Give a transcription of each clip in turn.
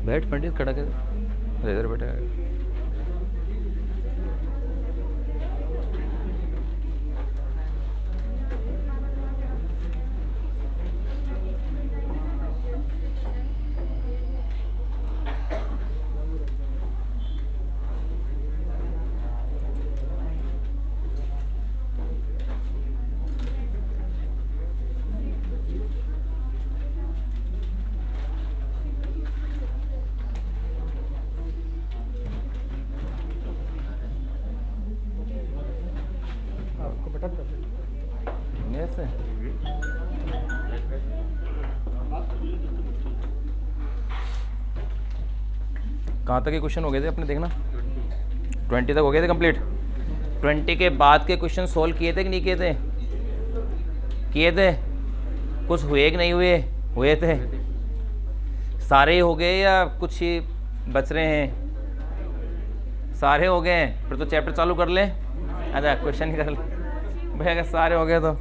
बैठ पंडित, खड़ा कर, इधर बैठा। ऐसे कहाँ तक के क्वेश्चन हो गए थे अपने, देखना 20 तक हो गए थे कंप्लीट। 20 के बाद के क्वेश्चन सोल्व किए थे कि नहीं किए थे? किए थे। कुछ हुए कि नहीं हुए? हुए थे। सारे ही हो गए या कुछ ही बच रहे हैं? सारे हो गए हैं, फिर तो चैप्टर चालू कर लें। अच्छा क्वेश्चन ही कर लें भाई, अगर सारे हो गए तो।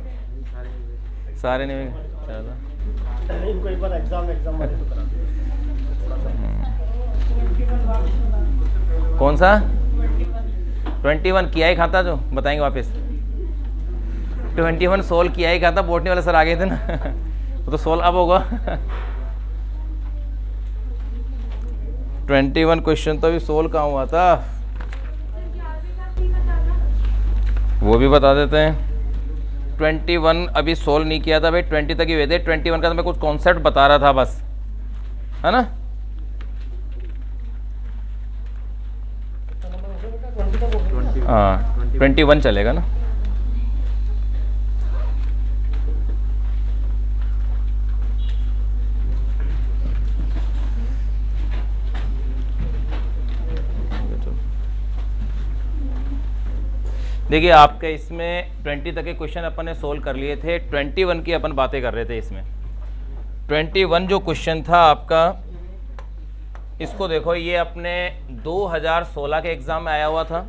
सारे नहीं हुए, चलो इनको एक बार एग्जाम वाले तो करा दें। कौन सा 21 किया ही खाता, जो बताएंगे वापस। 21 सोल्व किया ही खाता, बोटनी वाले सर आ गए थे ना वो तो सोल्व अब होगा 21 क्वेश्चन तो अभी सोल्व कहाँ हुआ था, वो भी बता देते हैं। 21 अभी सोल्व नहीं किया था भाई, 20 तक ही हुए थे। 21 का तो मैं कुछ कॉन्सेप्ट बता रहा था बस, है ना। हाँ 21 चलेगा ना। देखिए आपके इसमें 20 तक के क्वेश्चन अपन ने सोल्व कर लिए थे, 21 की अपन बातें कर रहे थे। इसमें 21 जो क्वेश्चन था आपका, इसको देखो, ये अपने 2016 के एग्जाम में आया हुआ था।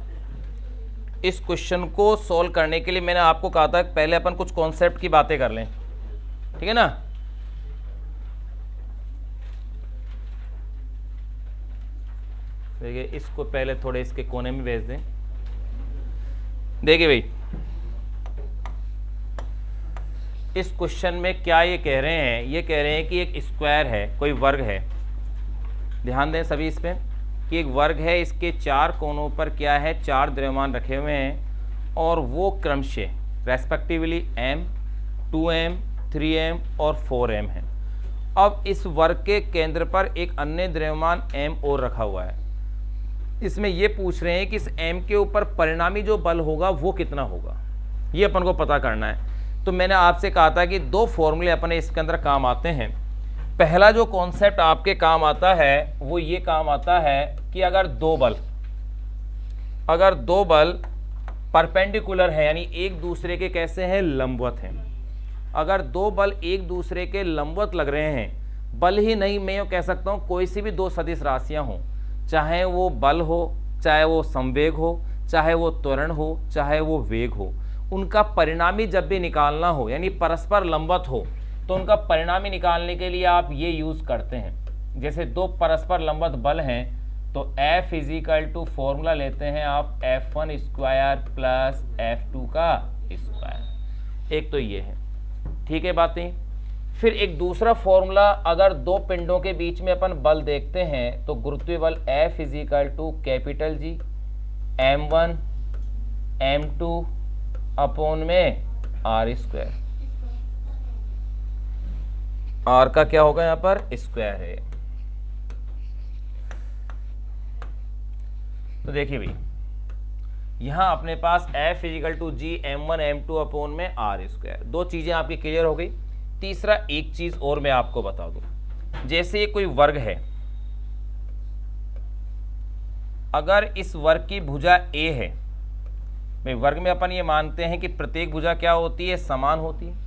इस क्वेश्चन को सोल्व करने के लिए मैंने आपको कहा था पहले अपन कुछ कॉन्सेप्ट की बातें कर लें, ठीक है ना। देखिए इसको पहले थोड़े इसके कोने में भेज दें। देखिए भाई, इस क्वेश्चन में क्या ये कह रहे हैं, ये कह रहे हैं कि एक स्क्वायर है, कोई वर्ग है। ध्यान दें सभी इस पे कि एक वर्ग है, इसके 4 कोनों पर क्या है, 4 द्रव्यमान रखे हुए हैं और वो क्रमशः रेस्पेक्टिवली m, 2m, 3m और 4m है। अब इस वर्ग के केंद्र पर एक अन्य द्रव्यमान m और रखा हुआ है। इसमें ये पूछ रहे हैं कि इस m के ऊपर परिणामी जो बल होगा वो कितना होगा, ये अपन को पता करना है। तो मैंने आपसे कहा था कि 2 फॉर्मूले अपने इसके अंदर काम आते हैं। पहला जो कॉन्सेप्ट आपके काम आता है वो ये काम आता है कि अगर दो बल परपेंडिकुलर है, यानी एक दूसरे के कैसे हैं, लंबवत हैं। अगर 2 बल एक दूसरे के लंबवत लग रहे हैं, बल ही नहीं, मैं यूँ कह सकता हूँ कोई सी भी 2 सदिश राशियाँ हों, चाहे वो बल हो, चाहे वो संवेग हो, चाहे वो त्वरण हो, चाहे वो वेग हो, उनका परिणामी जब भी निकालना हो, यानी परस्पर लंबवत हो, तो उनका परिणामी निकालने के लिए आप ये यूज़ करते हैं। जैसे 2 परस्पर लंबवत बल हैं तो F इजिकल टू फॉर्मूला लेते हैं आप F1 स्क्वायर प्लस F2 का स्क्वायर। एक तो ये है, ठीक है बातें। फिर एक दूसरा फॉर्मूला, अगर 2 पिंडों के बीच में अपन बल देखते हैं तो गुरुत्वीय बल F is equal to capital G M1 M2 upon में R स्क्वायर। R का क्या होगा यहाँ पर, स्क्वायर है। तो देखिए भाई, यहां अपने पास F is equal to G M1 M2 upon में R स्क्वायर। 2 चीजें आपकी क्लियर हो गई। तीसरा एक चीज और मैं आपको बता दूं, जैसे कोई वर्ग है, अगर इस वर्ग की भुजा A है, भाई वर्ग में अपन ये मानते हैं कि प्रत्येक भुजा क्या होती है, समान होती है।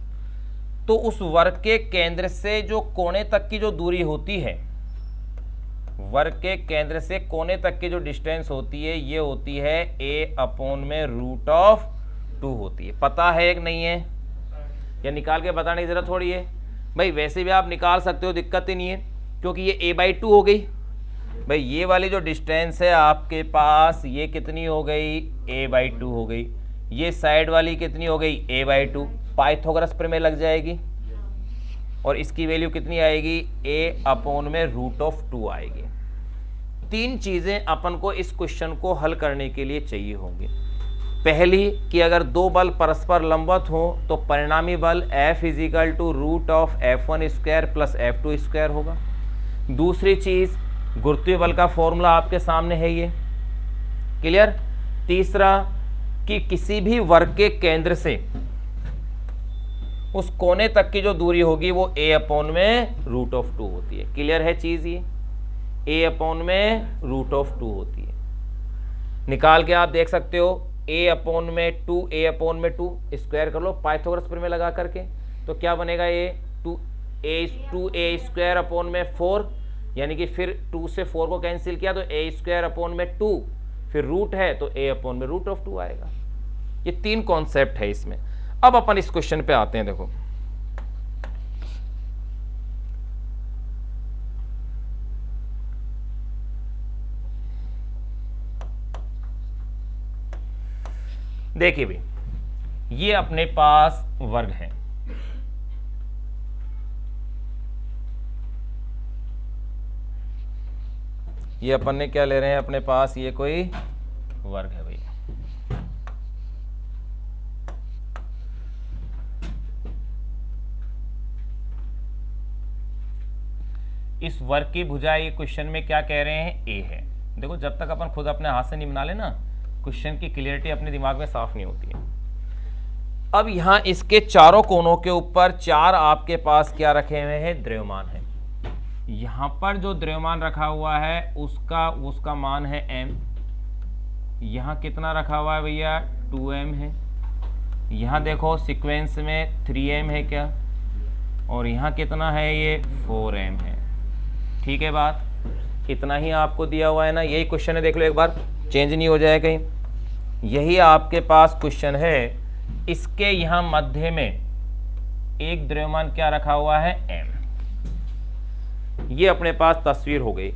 तो उस वर्ग के केंद्र से जो कोने तक की जो दूरी होती है, वर्ग के केंद्र से कोने तक की जो डिस्टेंस होती है, ये होती है a अपॉन में √2 होती है। पता है एक नहीं है, या निकाल के बताने की जरूरत थोड़ी है भाई, वैसे भी आप निकाल सकते हो, दिक्कत ही नहीं है, क्योंकि ये a/2 हो गई, भाई ये वाली जो डिस्टेंस है आपके पास ये कितनी हो गई, a/2 हो गई। ये साइड वाली कितनी हो गई, a/2। पाइथागोरस प्रमेय लग जाएगी और इसकी वैल्यू कितनी आएगी, a/√2 आएगी। तीन चीजें अपन को इस क्वेश्चन को हल करने के लिए चाहिए होंगी। पहली कि अगर दो बल परस्पर लंबवत हो तो परिणामी बल F √F1² + F2² होगा। दूसरी चीज गुरुत्वीय बल का फॉर्मूला आपके सामने है ये, क्लियर। तीसरा कि किसी भी वर्ग के केंद्र से उस कोने तक की जो दूरी होगी वो a/√2 होती है। क्लियर है चीज, ये a/√2 होती है। निकाल के आप देख सकते हो a/2 स्क्वायर कर लो पाइथागोरस प्रमेय लगा करके, तो क्या बनेगा, a²/4 यानी कि फिर 2 से 4 को कैंसिल किया तो a²/2, फिर रूट है तो a/√2 आएगा। ये तीन कॉन्सेप्ट है इसमें। अब अपन इस क्वेश्चन पे आते हैं। देखो देखिए भाई, ये अपने पास वर्ग है, ये अपन ने क्या ले रहे हैं अपने पास, ये कोई वर्ग है भाई। इस वर्ग की भुजा ये क्वेश्चन में क्या कह रहे हैं, a है। देखो जब तक अपन खुद अपने हाथ से नहीं बना लेना, क्वेश्चन की क्लियरिटी अपने दिमाग में साफ नहीं होती है। अब यहां इसके चारों कोनों के ऊपर चार आपके पास क्या रखे हुए हैं, द्रव्यमान है। यहां पर जो द्रव्यमान रखा हुआ है उसका मान है m। यहां कितना रखा हुआ है भैया, 2m है। यहां देखो सीक्वेंस में 3m है क्या, और यहां कितना है, ये 4m है। ठीक है बात, इतना ही आपको दिया हुआ है ना, यही क्वेश्चन है, देख लो एक बार, चेंज नहीं हो जाए कहीं। यही आपके पास क्वेश्चन है। इसके यहां मध्य में एक द्रव्यमान क्या रखा हुआ है, m। ये अपने पास तस्वीर हो गई।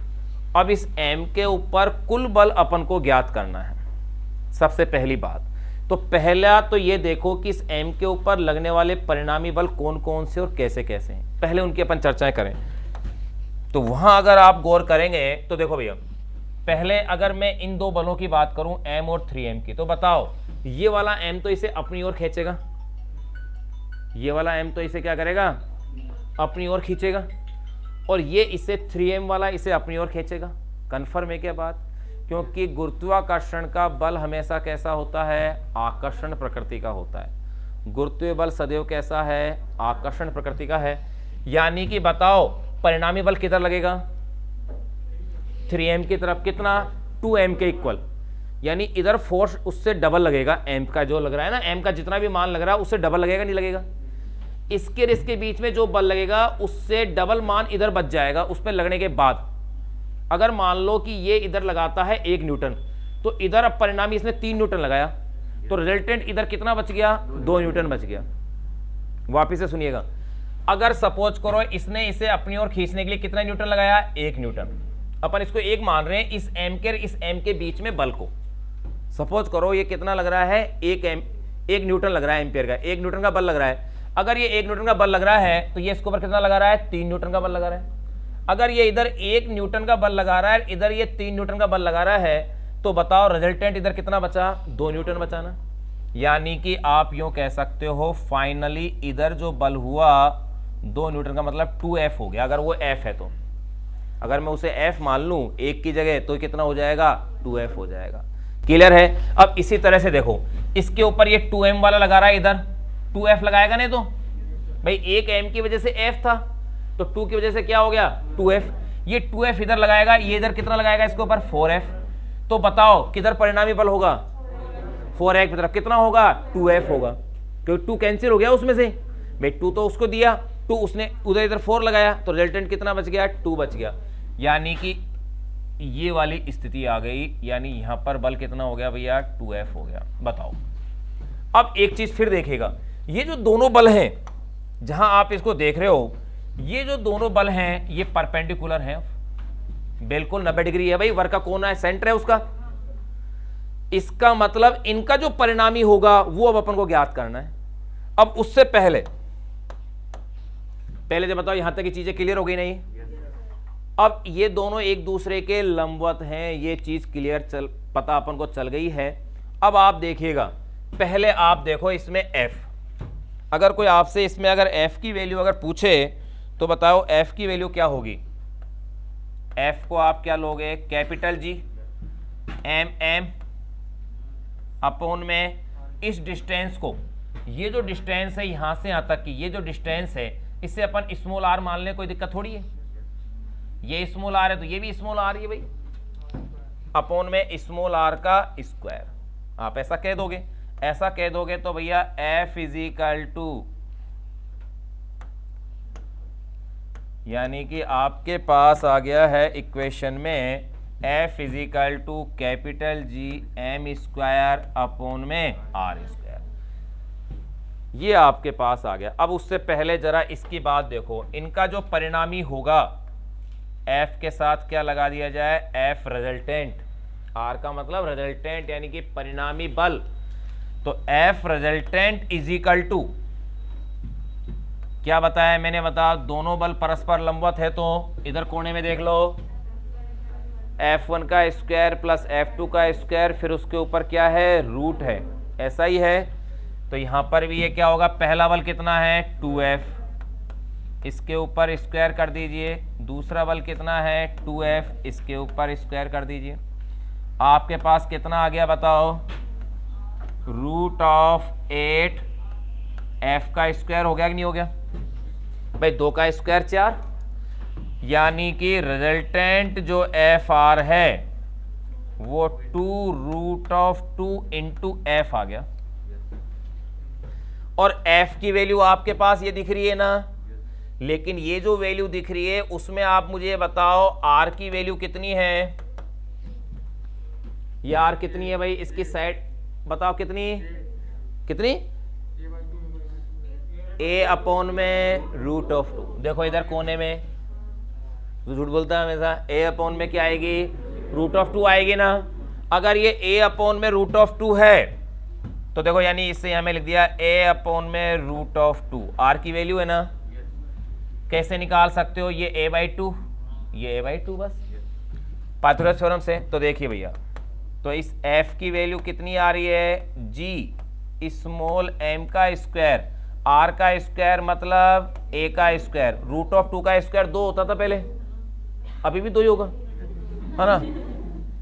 अब इस m के ऊपर कुल बल अपन को ज्ञात करना है। सबसे पहली बात तो पहला तो ये देखो कि इस m के ऊपर लगने वाले परिणामी बल कौन कौन से और कैसे कैसे हैं, पहले उनकी अपन चर्चाएं करें। तो वहां अगर आप गौर करेंगे तो देखो भैया, पहले अगर मैं इन दो बलों की बात करूं m और 3m की, तो बताओ ये वाला m तो इसे अपनी ओर खींचेगा, ये वाला m तो इसे क्या करेगा, अपनी ओर खींचेगा, और ये इसे 3m वाला इसे अपनी ओर खींचेगा। कन्फर्म है क्या बात, क्योंकि गुरुत्वाकर्षण का बल हमेशा कैसा होता है, आकर्षण प्रकृति का होता है। गुरुत्वीय बल सदैव कैसा है, आकर्षण प्रकृति का है। यानी कि बताओ परिणामी बल किधर लगेगा, 3m की तरफ, कितना, 2m के इक्वल, यानी इधर फोर्स उससे डबल लगेगा, m का जो लग रहा है ना, m का जितना भी मान लग रहा है उससे डबल लगेगा, नहीं लगेगा। इसके और इसके बीच में जो बल लगेगा उससे डबल मान इधर बच जाएगा उस पर लगने के बाद। अगर मान लो कि ये इधर लगाता है 1 न्यूटन, तो इधर अब परिणामी इसने 3 न्यूटन लगाया, तो रिजल्टेंट इधर कितना बच गया, 2 न्यूटन बच गया। वापिस से सुनिएगा, अगर सपोज करो इसने इसे अपनी ओर खींचने के लिए कितना न्यूटन लगाया, 1 न्यूटन। अपन इसको 1 मान रहे हैं, इस m के बीच में बल को सपोज करो ये कितना लग रहा है, 1 न्यूटन लग रहा है, एम्पियर का 1 न्यूटन का बल लग रहा है। अगर ये 1 न्यूटन का बल लग रहा है तो ये इसके ऊपर कितना लगा रहा है, 3 न्यूटन का बल लगा रहा है। अगर ये इधर 1 न्यूटन का बल लगा रहा है, इधर ये 3 न्यूटन का बल लगा रहा है, तो बताओ रिजल्टेंट इधर कितना बचा, 2 न्यूटन बचाना। यानी कि आप यूं कह सकते हो फाइनली इधर जो बल हुआ 2 न्यूटन का मतलब 2F हो गया, अगर वो F है तो। अगर मैं उसे F मान लूं 1 की जगह तो कितना हो जाएगा, 2F हो जाएगा। क्लियर है। अब इसी तरह से देखो इसके ऊपर ये 2m वाला लगा रहा है, इधर 2F लगाएगा नहीं, तो भाई 1m की वजह से F था तो 2 की वजह से क्या हो गया, 2F। ये 2F इधर लगाएगा, ये इधर कितना लगाएगा इसके ऊपर, 4F। तो बताओ किधर परिणामी बल होगा, 4F की तरफ कितना होगा, 2F होगा, क्योंकि 2 कैंसिल हो गया उसमें से। भाई 2 तो उसको दिया, 2 उसने उधर इधर 4 लगाया, तो रिजल्टेंट कितना बच गया, 2 बच गया। यानी कि ये वाली स्थिति आ गई, यानी यहां पर बल कितना हो गया भैया, 2F हो गया। बताओ अब एक चीज फिर देखेगा, ये जो दोनों बल हैं जहां आप इसको देख रहे हो, ये जो दोनों बल हैं ये परपेंडिकुलर हैं, बिल्कुल 90 डिग्री है भाई, वर्ग का कोना है, सेंटर है उसका। इसका मतलब इनका जो परिणामी होगा वो अब अपन को ज्ञात करना है। अब उससे पहले जो बताओ, यहां तक की चीजें क्लियर हो गई नहीं? अब ये दोनों एक दूसरे के लंबवत हैं, ये चीज क्लियर पता अपन को चल गई है। अब आप देखिएगा, पहले आप देखो इसमें f, अगर कोई आपसे इसमें अगर f की वैल्यू अगर पूछे तो बताओ f की वैल्यू क्या होगी? f को आप क्या लोगे? कैपिटल G mm अपॉन में इस डिस्टेंस को, ये जो डिस्टेंस है यहां से यहां तक की, ये जो डिस्टेंस है इसे अपन स्मॉल r मान लें, कोई दिक्कत थोड़ी है। ये स्मॉल r है तो ये भी स्मॉल r है भाई, अपॉन में स्मॉल r का स्क्वायर। आप ऐसा कह दोगे, ऐसा कह दोगे तो भैया f इज इक्वल टू, यानी कि आपके पास आ गया है इक्वेशन में f is equal to capital G m square upon में r स्क्वायर, ये आपके पास आ गया। अब उससे पहले जरा इसकी बात देखो, इनका जो परिणामी होगा f के साथ क्या लगा दिया जाए? f रिजल्टेंट, r का मतलब रिजल्टेंट यानी कि परिणामी बल, तो f resultant is equal to क्या बताया मैंने? बताया दोनों बल परस्पर लंबवत है, तो इधर कोने में देख लो f1 का स्क्वायर प्लस f2 का स्क्वायर, फिर उसके ऊपर क्या है? रूट है, ऐसा ही है। तो यहां पर भी ये क्या होगा? पहला बल कितना है? 2f, इसके ऊपर स्क्वायर कर दीजिए। दूसरा बल कितना है? 2f, इसके ऊपर स्क्वायर कर दीजिए। आपके पास कितना आ गया बताओ? रूट ऑफ 8 f का स्क्वायर हो गया कि नहीं हो गया भाई? 2 का स्क्वायर 4, यानी कि रिजल्टेंट जो एफ आर है वो 2 रूट ऑफ 2 इंटू एफ आ गया। और f की वैल्यू आपके पास ये दिख रही है ना, लेकिन ये जो वैल्यू दिख रही है उसमें आप मुझे बताओ r की वैल्यू कितनी है? ये r कितनी है भाई? इसकी साइड बताओ कितनी कितनी? a अपॉन में रूट ऑफ 2। देखो इधर कोने में झूठ बोलता है हमेशा, a अपॉन में क्या आएगी? रूट ऑफ 2 आएगी ना। अगर ये a अपॉन में रूट ऑफ 2 है तो देखो, यानी इससे हमें लिख दिया a अपॉन में रूट ऑफ 2, r की वैल्यू है ना। कैसे निकाल सकते हो? ये a/2, ये a/2 बस पाइथागोरस थ्योरम से। तो देखिए भैया, तो इस f की वैल्यू कितनी आ रही है? g स्मॉल m का स्क्वायर, r का स्क्वायर मतलब a का स्क्वायर, रूट ऑफ 2 का स्क्वायर 2 होता था पहले, अभी भी 2 ही होगा, है ना।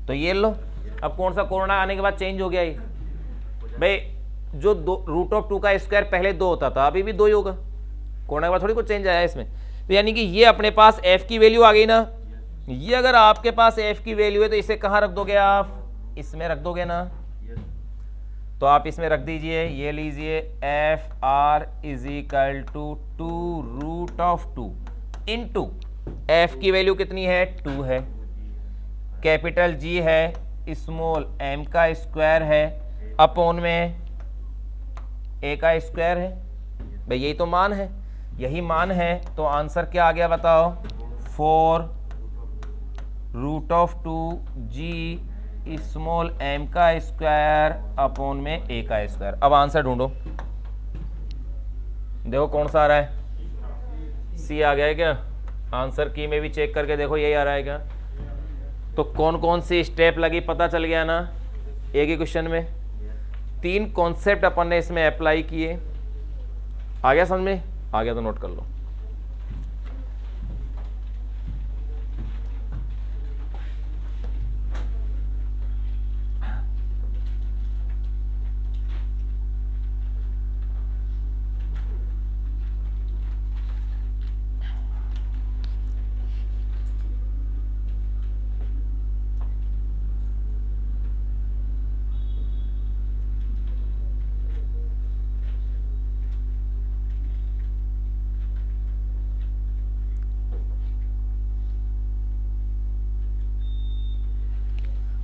तो ये लो, अब कौन सा कोरोना आने के बाद चेंज हो गया ये भाई? जो रूट ऑफ 2 का स्क्वायर पहले 2 होता था, अभी भी 2 ही होगा, कोरोना के बाद थोड़ी कुछ चेंज आया इसमें। तो यानी कि ये अपने पास f की वैल्यू आ गई ना। ये अगर आपके पास f की वैल्यू है तो इसे कहाँ रख दोगे आप? इसमें रख दोगे ना। तो आप इसमें रख दीजिए, ये लीजिए F R is equal to 2 root of 2 into F की वैल्यू कितनी है? 2 है, कैपिटल G है, स्मॉल m का स्क्वायर है, अपॉन में a का स्क्वायर है। भाई यही तो मान है, यही मान है। तो आंसर क्या आ गया बताओ? 4 root of 2g small m का स्क्वायर अपॉन में a का स्क्वायर। अब आंसर ढूंढो, देखो कौन सा आ रहा है? सी आ गया है क्या? आंसर की में भी चेक करके देखो, यही आ रहा है क्या? तो कौन कौन सी स्टेप लगी पता चल गया ना। एक ही क्वेश्चन में 3 कॉन्सेप्ट अपन ने इसमें अप्लाई किए। आ गया समझ में? आ गया तो नोट कर लो।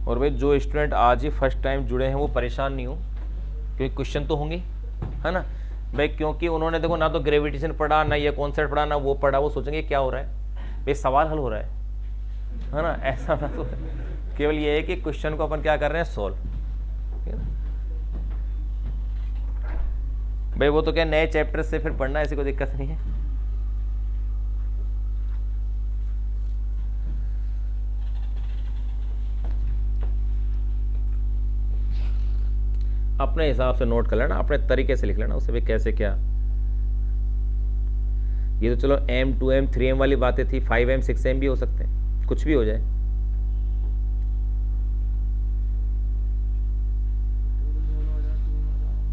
और भाई जो स्टूडेंट आज ही फर्स्ट टाइम जुड़े हैं वो परेशान नहीं हो, क्योंकि क्वेश्चन तो होंगे, है ना भाई। क्योंकि उन्होंने देखो ना तो ग्रेविटेशन पढ़ा, ना ये कॉन्सेप्ट पढ़ा, ना वो पढ़ा, वो सोचेंगे क्या हो रहा है भाई, सवाल हल हो रहा है। है ना, ऐसा ना सोचें, केवल ये है कि क्वेश्चन को अपन क्या कर रहे हैं, सोल्व। ठीक है ना भाई, वो तो क्या नए चैप्टर से फिर पढ़ना, ऐसी कोई दिक्कत नहीं है। अपने हिसाब से नोट कर लेना, अपने तरीके से लिख लेना उसे भी, कैसे क्या। ये तो चलो M 2M 3M वाली बातें थी, 5M 6M भी हो सकते हैं, कुछ भी हो जाए।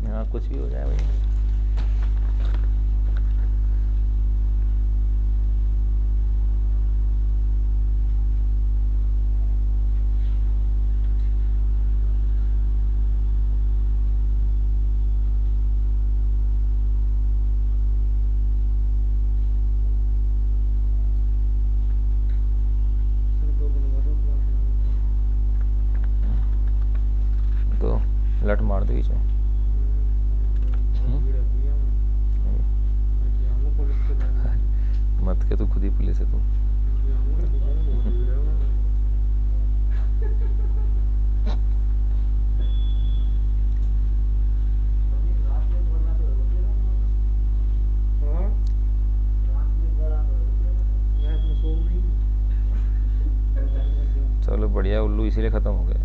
हाँ कुछ भी हो जाए भाई। तो लट मार दो बीच में। मत के तू खुद ही पुलिस है तू। चलो बढ़िया, उल्लू इसीलिए खत्म हो गया।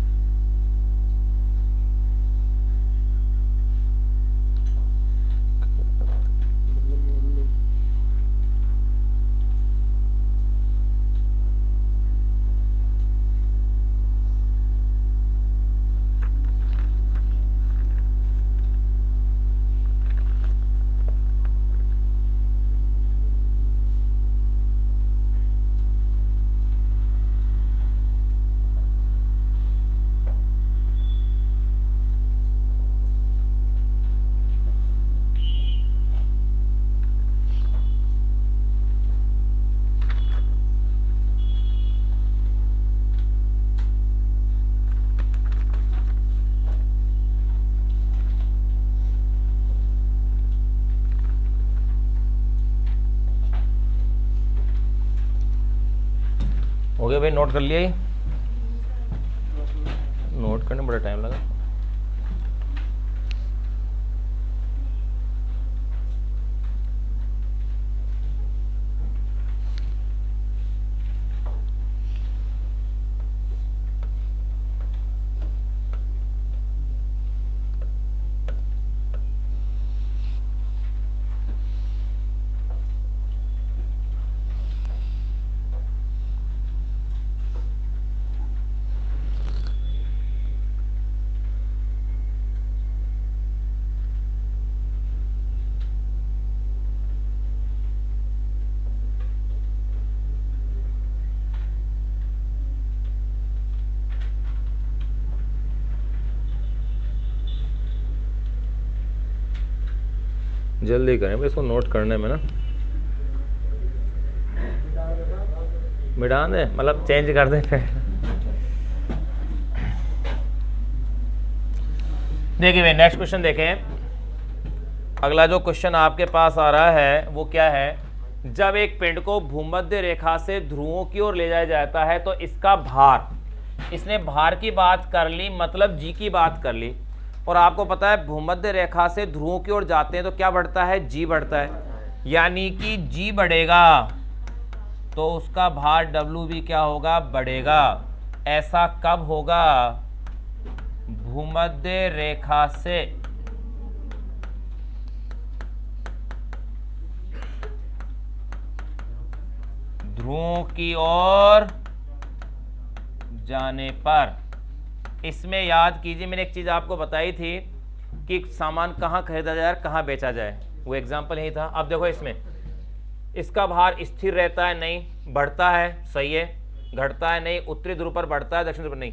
हो गया भाई, नोट कर लिया ही? नोट करने में बड़ा टाइम लगा। जल्दी करें भाई, इसको नोट करने में ना। मिटा दें, मतलब चेंज कर दें फिर। देखिए भाई, नेक्स्ट क्वेश्चन देखें। अगला जो क्वेश्चन आपके पास आ रहा है वो क्या है, जब एक पिंड को भूमध्य रेखा से ध्रुवों की ओर ले जाया जाता है तो इसका भार, इसने भार की बात कर ली, मतलब जी की बात कर ली, और आपको पता है भूमध्य रेखा से ध्रुवों की ओर जाते हैं तो क्या बढ़ता है, जी बढ़ता है, यानी कि जी बढ़ेगा तो उसका भार डब्ल्यू भी क्या होगा, बढ़ेगा। ऐसा कब होगा, भूमध्य रेखा से ध्रुवों की ओर जाने पर। इसमें याद कीजिए, मैंने एक चीज आपको बताई थी कि सामान कहाँ खरीदा जाए, कहाँ बेचा जाए, वो एग्जाम्पल यही था। अब देखो, इसमें इसका भार स्थिर रहता है, नहीं बढ़ता है, सही है, घटता है, नहीं, उत्तरी ध्रुव पर बढ़ता है, दक्षिण ध्रुव पर नहीं।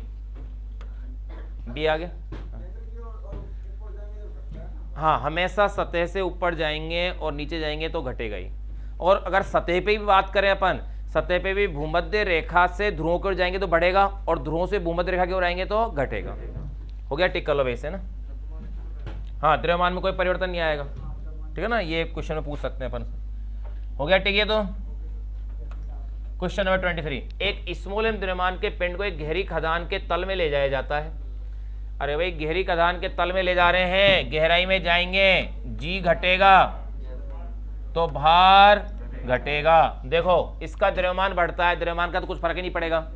बी आ गया। हाँ, हमेशा सतह से ऊपर जाएंगे और नीचे जाएंगे तो घटेगा ही। और अगर सतह पे भी बात करें अपन, सतह पे भी भूमध्य रेखा से ध्रुवों की ओर जाएंगे तो बढ़ेगा, और ध्रुवों से भूमध्य रेखा की ओर आएंगे तो घटेगा। हो गया, टिक कर लो वैसे ना। हाँ, द्रव्यमान में कोई परिवर्तन नहीं आएगा, ठीक है ना, ये क्वेश्चन में पूछ सकते हैं अपन। हो गया, ठीक है। तो क्वेश्चन नंबर 23, एक स्मॉल एम द्रव्यमान के पिंड को एक गहरी खदान के तल में ले जाया जाता है। अरे भाई गहरी खदान के तल में ले जा रहे हैं, गहराई में जाएंगे, जी घटेगा तो भार घटेगा। देखो इसका द्रव्यमान बढ़ता है, द्रव्यमान का तो कुछ फर्क ही नहीं पड़ेगा।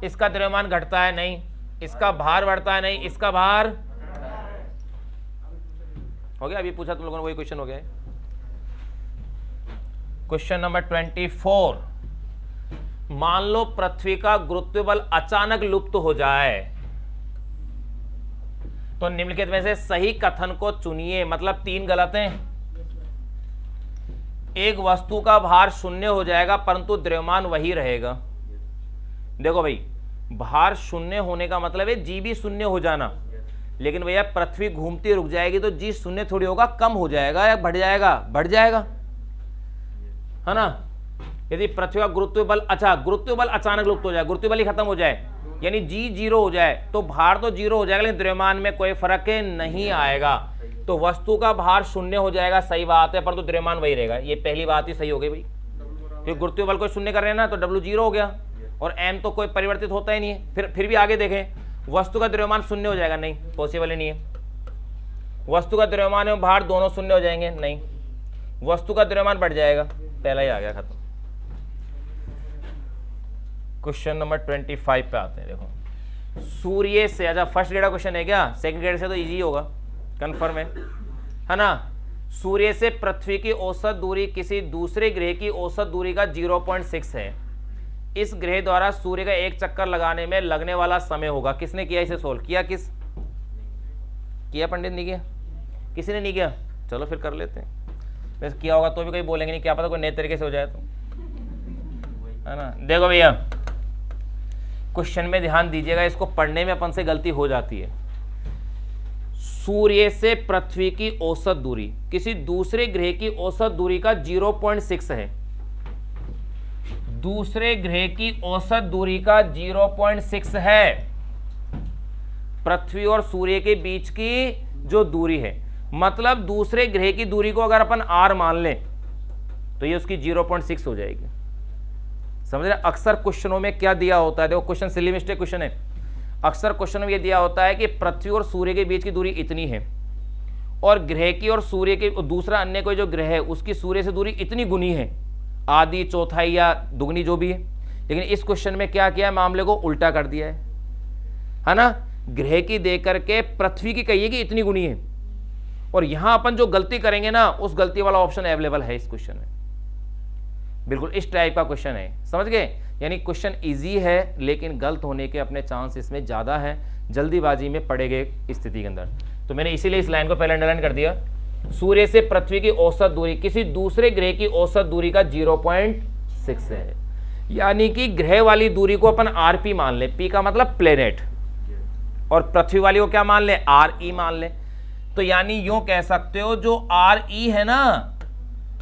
इसका द्रव्यमान घटता है नहीं, इसका भार बढ़ता है नहीं, इसका भार हो गया। अभी पूछा तुम लोगों ने, वही क्वेश्चन हो गया। क्वेश्चन नंबर 24, मान लो पृथ्वी का गुरुत्व बल अचानक लुप्त हो जाए तो निम्नलिखित में से सही कथन को चुनिए। मतलब 3 गलत हैं। एक वस्तु का भार 0 हो जाएगा परंतु द्रव्यमान वही रहेगा। देखो भाई भार 0 होने का मतलब है जी भी 0 हो जाना, लेकिन भैया पृथ्वी घूमती रुक जाएगी तो जी 0 थोड़ी होगा, कम हो जाएगा या बढ़ जाएगा, बढ़ जाएगा, है ना। यदि पृथ्वी का गुरुत्व बल, अच्छा गुरुत्व बल अचानक लुप्त हो जाए, गुरुत्व बल ही खत्म हो जाए, यानी जी 0 हो जाए तो भार तो 0 हो जाएगा लेकिन द्रव्यमान में कोई फर्क नहीं आएगा। तो वस्तु का भार 0 हो जाएगा, सही बात है, परंतु द्रव्यमान वही रहेगा। ये पहली बात ही सही हो गई भाई, क्योंकि गुरुत्व बल को 0 कर रहे हैं ना तो W 0 हो गया और M तो कोई परिवर्तित होता ही नहीं है। फिर भी आगे देखें, वस्तु का द्रव्यमान 0 हो जाएगा, नहीं पॉसिबल ही नहीं है। वस्तु का द्रव्यमान एवं भार दोनों 0 हो जाएंगे, नहीं। वस्तु का द्रव्यमान बढ़ जाएगा, पहला ही आ गया, खत्म। क्वेश्चन नंबर 25 पे आते हैं। देखो सूर्य से, अच्छा फर्स्ट ग्रेड का क्वेश्चन है क्या, सेकंड ग्रेड से तो इजी होगा, कंफर्म है ना। सूर्य से पृथ्वी की औसत दूरी किसी दूसरे ग्रह की औसत दूरी का 0.6 है। इस ग्रह द्वारा सूर्य का एक चक्कर लगाने में लगने वाला समय होगा। किसने किया इसे सोल्व किया, किया पंडित नहीं किया, किसी ने नहीं किया, चलो फिर कर लेते हैं। वैसे किया होगा तो भी कोई बोलेंगे नहीं, क्या पता कोई नए तरीके से हो जाए तो, है ना। देखो भैया क्वेश्चन में ध्यान दीजिएगा, इसको पढ़ने में अपन से गलती हो जाती है। सूर्य से पृथ्वी की औसत दूरी किसी दूसरे ग्रह की औसत दूरी का 0.6 है। दूसरे ग्रह की औसत दूरी का 0.6 है। पृथ्वी और सूर्य के बीच की जो दूरी है, मतलब दूसरे ग्रह की दूरी को अगर अपन r मान लें तो ये उसकी 0.6 हो जाएगी। समझ रहे। अक्सर क्वेश्चनों में क्या दिया होता है, देखो क्वेश्चन सिली मिस्टेक क्वेश्चन है। अक्सर क्वेश्चन में ये दिया होता है कि पृथ्वी और सूर्य के बीच की दूरी इतनी है और ग्रह की और सूर्य के दूसरा अन्य कोई जो ग्रह है उसकी सूर्य से दूरी इतनी गुनी है, आधी चौथाई या दुगनी जो भी है। लेकिन इस क्वेश्चन में क्या किया है, मामले को उल्टा कर दिया है ना। ग्रह की दे करके पृथ्वी की कहिए कि इतनी गुनी है, और यहां अपन जो गलती करेंगे ना उस गलती वाला ऑप्शन अवेलेबल है इस क्वेश्चन में। बिल्कुल इस टाइप का क्वेश्चन है, समझ गए। यानी क्वेश्चन इजी है लेकिन गलत होने के अपने चांस इसमें ज्यादा है, जल्दीबाजी में पड़े गए स्थिति के अंदर। तो मैंने इसीलिए इस लाइन को पहले अंडरलाइन कर दिया। सूर्य से पृथ्वी की औसत दूरी किसी दूसरे ग्रह की औसत दूरी का 0.6 है, यानी कि ग्रह वाली दूरी को अपन RP मान ले, P का मतलब प्लेनेट, और पृथ्वी वाली को क्या मान ले, RE मान ले। तो यानी यूं कह सकते हो जो RE है ना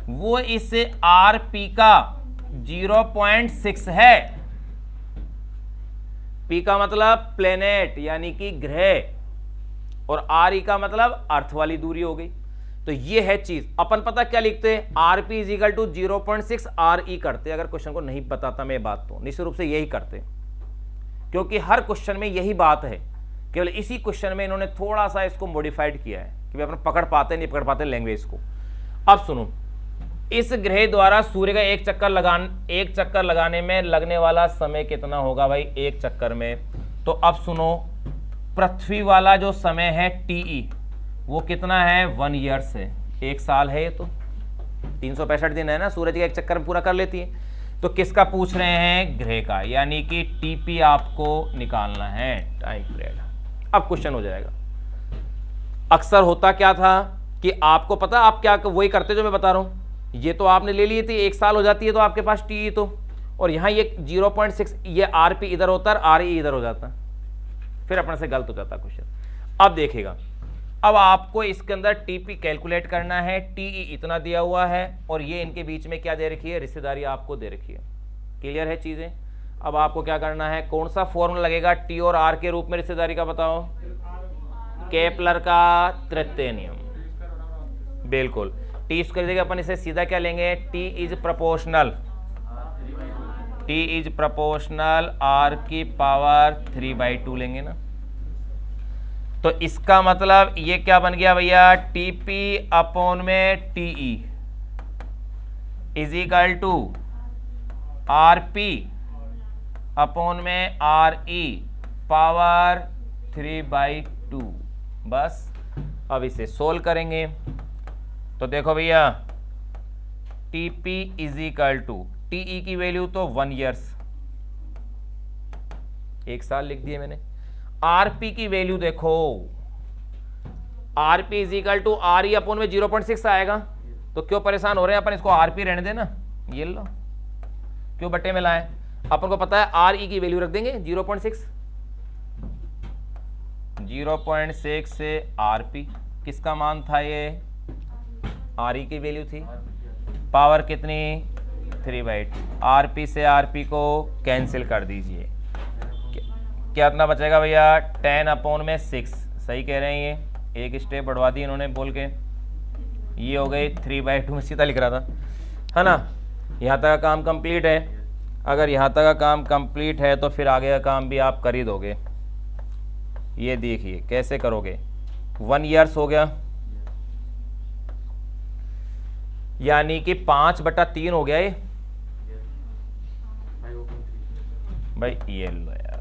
वो इस RP का 0.6 है। P का मतलब प्लेनेट यानी कि ग्रह, और RE का मतलब अर्थ वाली दूरी हो गई। तो ये है चीज। अपन पता क्या लिखते हैं, RP = 0.6 RE करते। अगर क्वेश्चन को नहीं बताता मैं बात तो निश्चित रूप से यही करते, क्योंकि हर क्वेश्चन में यही बात है। केवल इसी क्वेश्चन में इन्होंने थोड़ा सा इसको मॉडिफाइड किया है कि अपन पकड़ पाते नहीं पकड़ पाते लैंग्वेज को। अब सुनो, इस ग्रह द्वारा सूर्य का एक चक्कर लगाने में लगने वाला समय कितना होगा भाई एक चक्कर में। तो अब सुनो, पृथ्वी वाला जो समय है TE वो कितना है, 1 ईयर से, 1 साल है। ये तो 365 दिन है ना, सूरज का एक चक्कर में पूरा कर लेती है। तो किसका पूछ रहे हैं, ग्रह का, यानी कि TP आपको निकालना है, टाइम पीरियड। अब क्वेश्चन हो जाएगा। अक्सर होता क्या था कि आपको पता आप क्या वही करते जो मैं बता रहा हूं, ये तो आपने ले ली थी, 1 साल हो जाती है तो आपके पास TE तो, और यहां ये 0.6, ये RP इधर होता है, RE इधर हो जाता, फिर अपने से गलत हो जाता क्वेश्चन। अब देखिएगा, अब आपको इसके अंदर TP कैलकुलेट करना है, TE इतना दिया हुआ है और ये इनके बीच में क्या दे रखी है, रिश्तेदारी आपको दे रखी है। क्लियर है चीजें। अब आपको क्या करना है, कौन सा फॉर्मूला लगेगा T और R के रूप में रिश्तेदारी का, बताओ। केपलर का तृतीय नियम, बिल्कुल। T स्क्वायर जगह अपन इसे सीधा क्या लेंगे, T is proportional T is proportional R की पावर 3/2 लेंगे ना। तो इसका मतलब ये क्या बन गया भैया, TP अपॉन में TE is equal to RP upon में RE पावर 3/2। बस अब इसे सोल्व करेंगे तो देखो भैया TP is equal to TE की वैल्यू तो 1 ईयर्स, 1 साल लिख दिए मैंने। RP की वैल्यू देखो, RP is equal to RE upon में 0.6 आएगा। तो क्यों परेशान हो रहे हैं अपन, इसको RP रहने देना, ये लो क्यों बट्टे में लाए, अपन को पता है RE की वैल्यू रख देंगे 0.6। 0.6 से RP किसका मान था, ये RE की वैल्यू थी, पावर कितनी 3/2। RP से RP को कैंसिल कर दीजिए, क्या इतना बचेगा भैया 10 अपॉन में 6। सही कह रहे हैं, ये एक स्टेप बढ़वा दी इन्होंने बोल के, ये हो गई 3/2 में सीधा लिख रहा था, है ना। यहाँ तक का काम कंप्लीट है। अगर यहाँ तक का काम कंप्लीट है तो फिर आगे का काम भी आप कर ही दोगे। ये देखिए कैसे करोगे, 1 ईयर्स हो गया, यानी कि 5/3 हो गया ये भाई, ये लो यार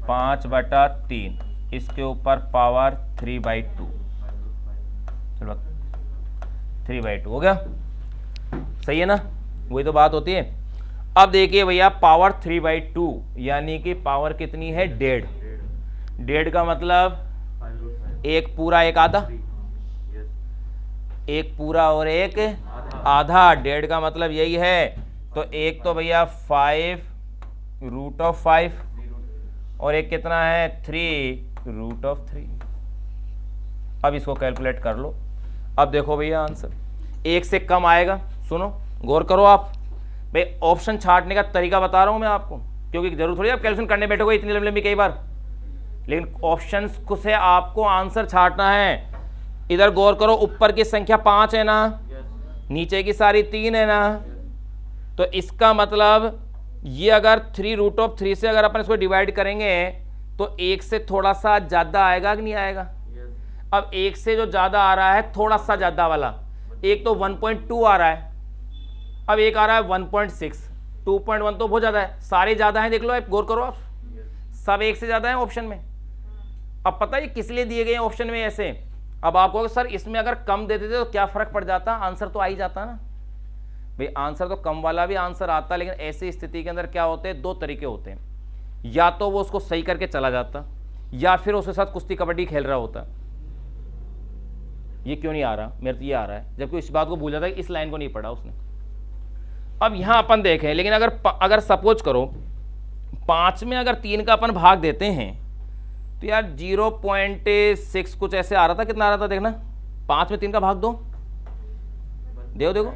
5/3, इसके ऊपर पावर 3/2, चलो 3/2 हो गया, सही है ना, वही तो बात होती है। अब देखिए भैया पावर 3/2 यानी कि पावर कितनी है 1.5। 1.5 का मतलब एक पूरा एक आधा, एक पूरा और एक आधा। 1.5 का मतलब यही है। तो एक तो भैया 5√5 और एक कितना है 3√3। अब इसको कैलकुलेट कर लो। अब देखो भैया आंसर 1 से कम आएगा। सुनो गौर करो आप भाई, ऑप्शन छांटने का तरीका बता रहा हूं मैं आपको, क्योंकि जरूर थोड़ी आप कैलकुलेशन करने बैठोगे इतनी लंबी लंबी कई बार, लेकिन ऑप्शंस को से आपको आंसर छांटना है। इधर गौर करो, ऊपर की संख्या 5 है ना, नीचे की सारी 3 है ना, तो इसका मतलब ये अगर 3√3 से अगर अपन इसको डिवाइड करेंगे तो 1 से थोड़ा सा ज्यादा आएगा कि नहीं आएगा। अब 1 से जो ज्यादा आ रहा है थोड़ा सा ज्यादा वाला, एक तो 1.2 आ रहा है, अब एक आ रहा है 1.6, 2.1 तो बहुत ज्यादा है, सारे ज्यादा हैं, देख लो आप, गौर करो आप, सब 1 से ज्यादा है ऑप्शन में। अब पता है किस लिए दिए गए ऑप्शन में ऐसे। अब आपको सर इसमें अगर कम देते थे तो क्या फर्क पड़ जाता, आंसर तो आ ही जाता ना भाई। आंसर तो कम वाला भी आंसर आता, लेकिन ऐसी स्थिति के अंदर क्या होते हैं, 2 तरीके होते हैं, या तो वो उसको सही करके चला जाता या फिर उसके साथ कुश्ती कबड्डी खेल रहा होता। ये क्यों नहीं आ रहा, मेरे तो ये आ रहा है, जबकि इस बात को भूल जाता है कि इस लाइन को नहीं पढ़ा उसने। अब यहां अपन देखें, लेकिन अगर सपोज करो 5 में अगर 3 का अपन भाग देते हैं तो यार 0.6 कुछ ऐसे आ रहा था, कितना आ रहा था देखना, 5 में 3 का भाग दो, देखो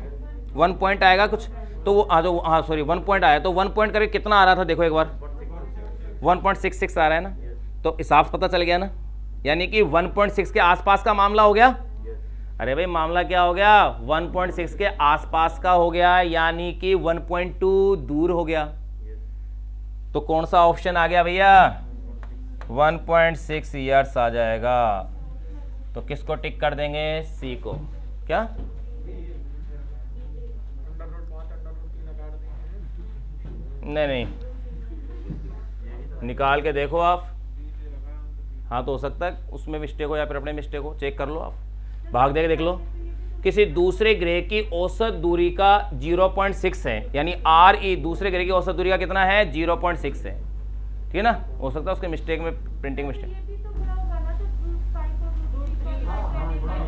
1 पॉइंट आएगा कुछ, तो वो हाँ सॉरी 1 पॉइंट आया, तो 1 पॉइंट करके कितना आ रहा था देखो एक बार, 1.66 आ रहा है ना, तो हिसाब पता चल गया ना, यानी कि 1.6 के आसपास का मामला हो गया। अरे भाई मामला क्या हो गया, 1.6 के आसपास का हो गया, यानी कि 1.2 दूर हो गया। तो कौन सा ऑप्शन आ गया भैया, 1.6 ईयर्स आ जाएगा। तो किसको टिक कर देंगे, सी को। क्या नहीं निकाल के देखो आप, हाँ तो हो सकता है उसमें मिस्टेक हो या फिर अपने मिस्टेक हो, चेक कर लो आप, भाग देख देख लो। किसी दूसरे ग्रह की औसत दूरी का 0.6 है, यानी RE दूसरे ग्रह की औसत दूरी का कितना है, 0.6 है, ठीक है ना। हो सकता है उसके मिस्टेक में प्रिंटिंग मिस्टेक।